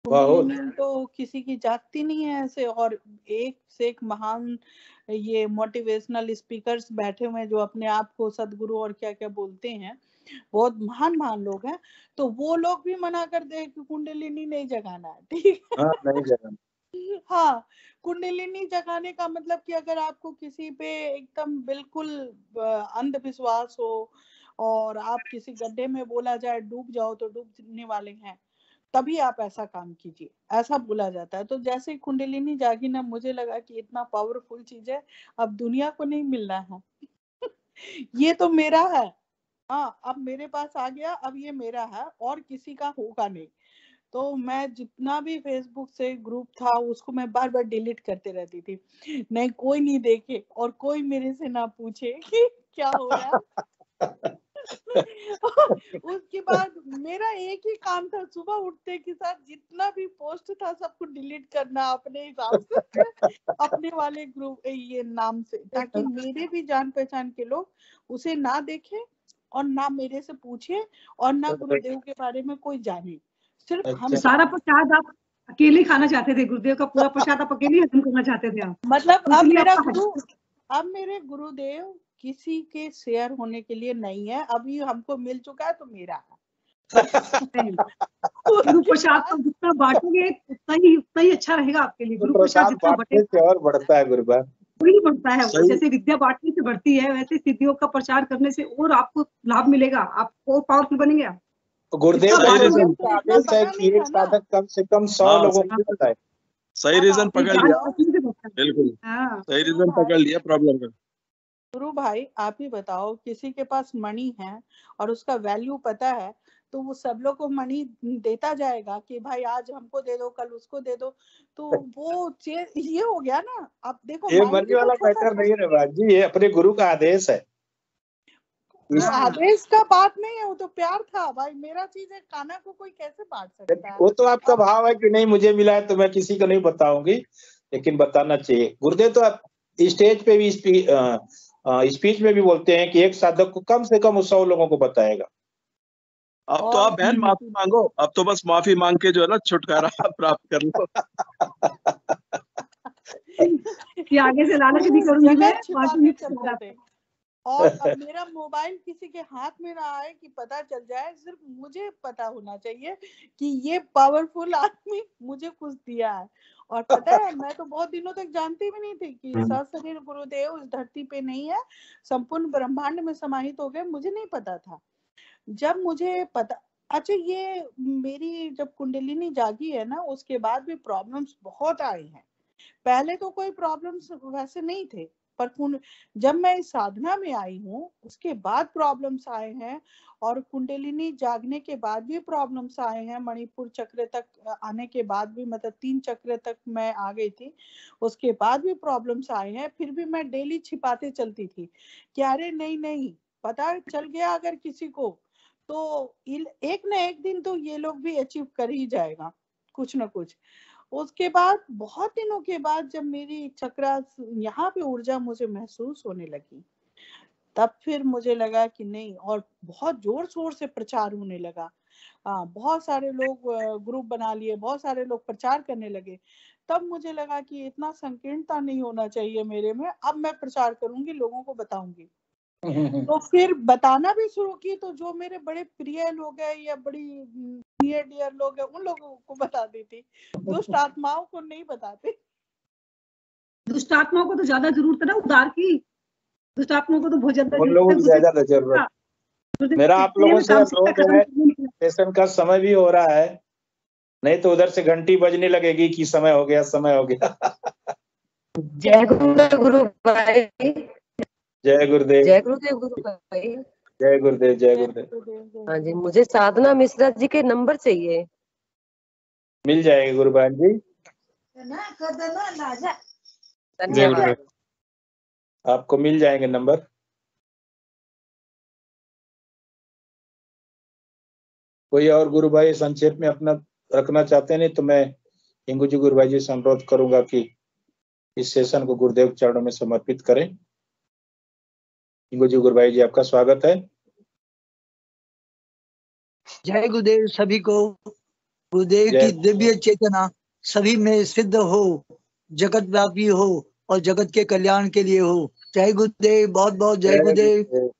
बहुत कुंडलिनी तो किसी की जागती नहीं है ऐसे, और एक से एक महान ये मोटिवेशनल स्पीकर्स बैठे हुए हैं जो अपने आप को सदगुरु और क्या क्या बोलते हैं, बहुत महान महान लोग हैं। तो वो लोग भी मना कर दे कि कुंडलिनी नहीं जगाना है, ठीक है। हाँ, नहीं जगह। हाँ, कुंडलिनी जगाने का मतलब कि अगर आपको किसी पे एकदम बिल्कुल अंधविश्वास हो और आप किसी गड्ढे में बोला जाए डूब जाओ तो डूबने वाले हैं, तभी आप ऐसा काम कीजिए, ऐसा बोला जाता है। तो जैसे कुंडलिनी जागी ना, मुझे लगा कि इतना पावरफुल चीज है, अब दुनिया को नहीं मिलना है। ये तो मेरा है, हाँ अब मेरे पास आ गया, अब ये मेरा है और किसी का होगा नहीं। तो मैं जितना भी फेसबुक से ग्रुप था उसको मैं बार बार डिलीट करते रहती थी, नहीं कोई नहीं देखे और कोई मेरे से ना पूछे कि क्या हो रहा है। उसके बाद मेरा एक ही काम था, सुबह उठते के साथ जितना भी पोस्ट था सबको डिलीट करना अपने हिसाब से, अपने वाले ग्रुप ये नाम से, ताकि मेरे भी जान पहचान के लोग उसे ना देखें और ना मेरे से पूछे और ना गुरुदेव के बारे में कोई जाने। सिर्फ हम सारा प्रसाद आप अकेले खाना चाहते थे, गुरुदेव का पूरा प्रसाद आप अकेले हजम करना चाहते थे आप। मतलब अब इसलिए मेरा आपका गुरु, अब मेरे गुरुदेव किसी के शेयर होने के लिए नहीं है, अभी हमको मिल चुका है तो मेरा है। गुरु प्रसाद को जितना बांटोगे उतना ही अच्छा रहेगा आपके लिए। गुरु प्रसाद प्रसाद जितना बांटने से और बढ़ता है गुरुबा। वही बढ़ता है। सही। जैसे विद्या बांटने से बढ़ती है, वैसे सिद्धियों का प्रचार करने से और आपको लाभ मिलेगा, आप और पावरफुल बनेंगे आप। तो गुरुदेव जितना का बांटोगे का आदेश है कि एक साधक कम से कम 100 लोगों को बताए। सही रीजन पकड़ ज्ञान लिया, पहुंचने से बढ़ता है। बिल्कुल हाँ, सही रीजन पकड़ लिया प्रॉब्लम का। गुरु भाई आप ही बताओ, किसी के पास मणि है और उसका वैल्यू पता है तो वो सब लोग को मणि देता जाएगा कि भाई आज हमको दे दो कल उसको दे दो, तो वो ये हो गया ना। अब देखो ये माइंड मनी भी तो वाला छोटा मैटर था, नहीं है राज जी, ये अपने गुरु का आदेश है। वो आदेश का बात नहीं है, वो तो प्यार था भाई। मेरा चीज है, खाना को कोई कैसे बांट सकता है। वो तो आपका भाव है कि नहीं मुझे मिला है तो मैं किसी को नहीं बताऊंगी, लेकिन बताना चाहिए। गुरुदेव तो आप स्टेज पे भी स्पीच में भी बोलते हैं कि एक साधक को कम से कम 100 लोगों को बताएगा। अब तो आप बहन माफी मांगो, अब तो बस माफी मांग के जो है ना छुटकारा प्राप्त कर लो। कि आगे से लालच नहीं करूंगी मैं, छिपाते चलते थे। और अब मेरा मोबाइल किसी के हाथ में ना आए कि पता चल जाए, सिर्फ मुझे पता होना चाहिए कि ये पावरफुल आदमी मुझे कुछ दिया है। और पता है मैं तो बहुत दिनों तक जानती भी नहीं थी कि सशरीर गुरुदेव इस धरती पे नहीं है, संपूर्ण ब्रह्मांड में समाहित हो गए, मुझे नहीं पता था। जब मुझे पता, अच्छा ये मेरी जब कुंडलिनी जागी है ना उसके बाद भी प्रॉब्लम्स बहुत आई हैं। पहले तो कोई प्रॉब्लम्स वैसे नहीं थे, पर जब मैं इस साधना में आई हूँ उसके बाद प्रॉब्लम्स आए हैं, और कुंडलिनी जागने के बाद भी प्रॉब्लम्स आए हैं। मणिपुर चक्र तक आने के बाद भी, मतलब 3 चक्र तक मैं आ गई थी, उसके बाद भी प्रॉब्लम्स आए हैं। फिर भी मैं डेली छिपाते चलती थी कि अरे नहीं नहीं, पता चल गया अगर किसी को तो एक ना एक दिन तो ये लोग भी अचीव कर ही जाएगा कुछ ना कुछ। उसके बाद बहुत दिनों के बाद जब मेरी चक्रा यहाँ पे ऊर्जा मुझे महसूस होने लगी, तब फिर मुझे लगा कि नहीं, और बहुत जोर शोर से प्रचार होने लगा। बहुत सारे लोग ग्रुप बना लिए, बहुत सारे लोग प्रचार करने लगे। तब मुझे लगा कि इतना संकीर्णता नहीं होना चाहिए मेरे में, अब मैं प्रचार करूंगी, लोगों को बताऊंगी। तो फिर बताना भी शुरू की, तो जो मेरे बड़े प्रिय लोग हैं या बड़ी नियर डियर लोग हैं उन लोगों को बता देती, दुष्ट आत्माओं को नहीं बताते। दुष्ट आत्माओं को तो ज्यादा जरूरत है ना उद्धार की, दुष्ट आत्माओं को तो बहुत ज्यादा उन लोगों की ज्यादा जरूरत। मेरा आप लोगों से अनुरोध है, सेशन का समय भी हो रहा है, नहीं तो उधर से घंटी बजने लगेगी कि समय हो गया, समय हो गया। जय गुरु भाई, जय गुरुदेव, जय गुरुदेव गुरु भाई, जय गुरुदेव, जय गुरुदेव। हाँ जी, मुझे साधना मिश्रा जी के नंबर चाहिए। मिल जाएगा गुरु बहन जी, धन्यवाद। आपको मिल जाएंगे नंबर। कोई और गुरु भाई संक्षेप में अपना रखना चाहते हैं? नहीं तो मैं हिंगू जी गुरु भाई जी से अनुरोध करूंगा कि इस सेशन को गुरुदेव चरणों में समर्पित करें। हिंगू जी गुरु भाई जी, आपका स्वागत है। जय गुरुदेव सभी को। गुरुदेव की दिव्य चेतना सभी में सिद्ध हो, जगत व्यापी हो और जगत के कल्याण के लिए हो। जय गुरुदेव। बहुत बहुत जय गुरुदेव।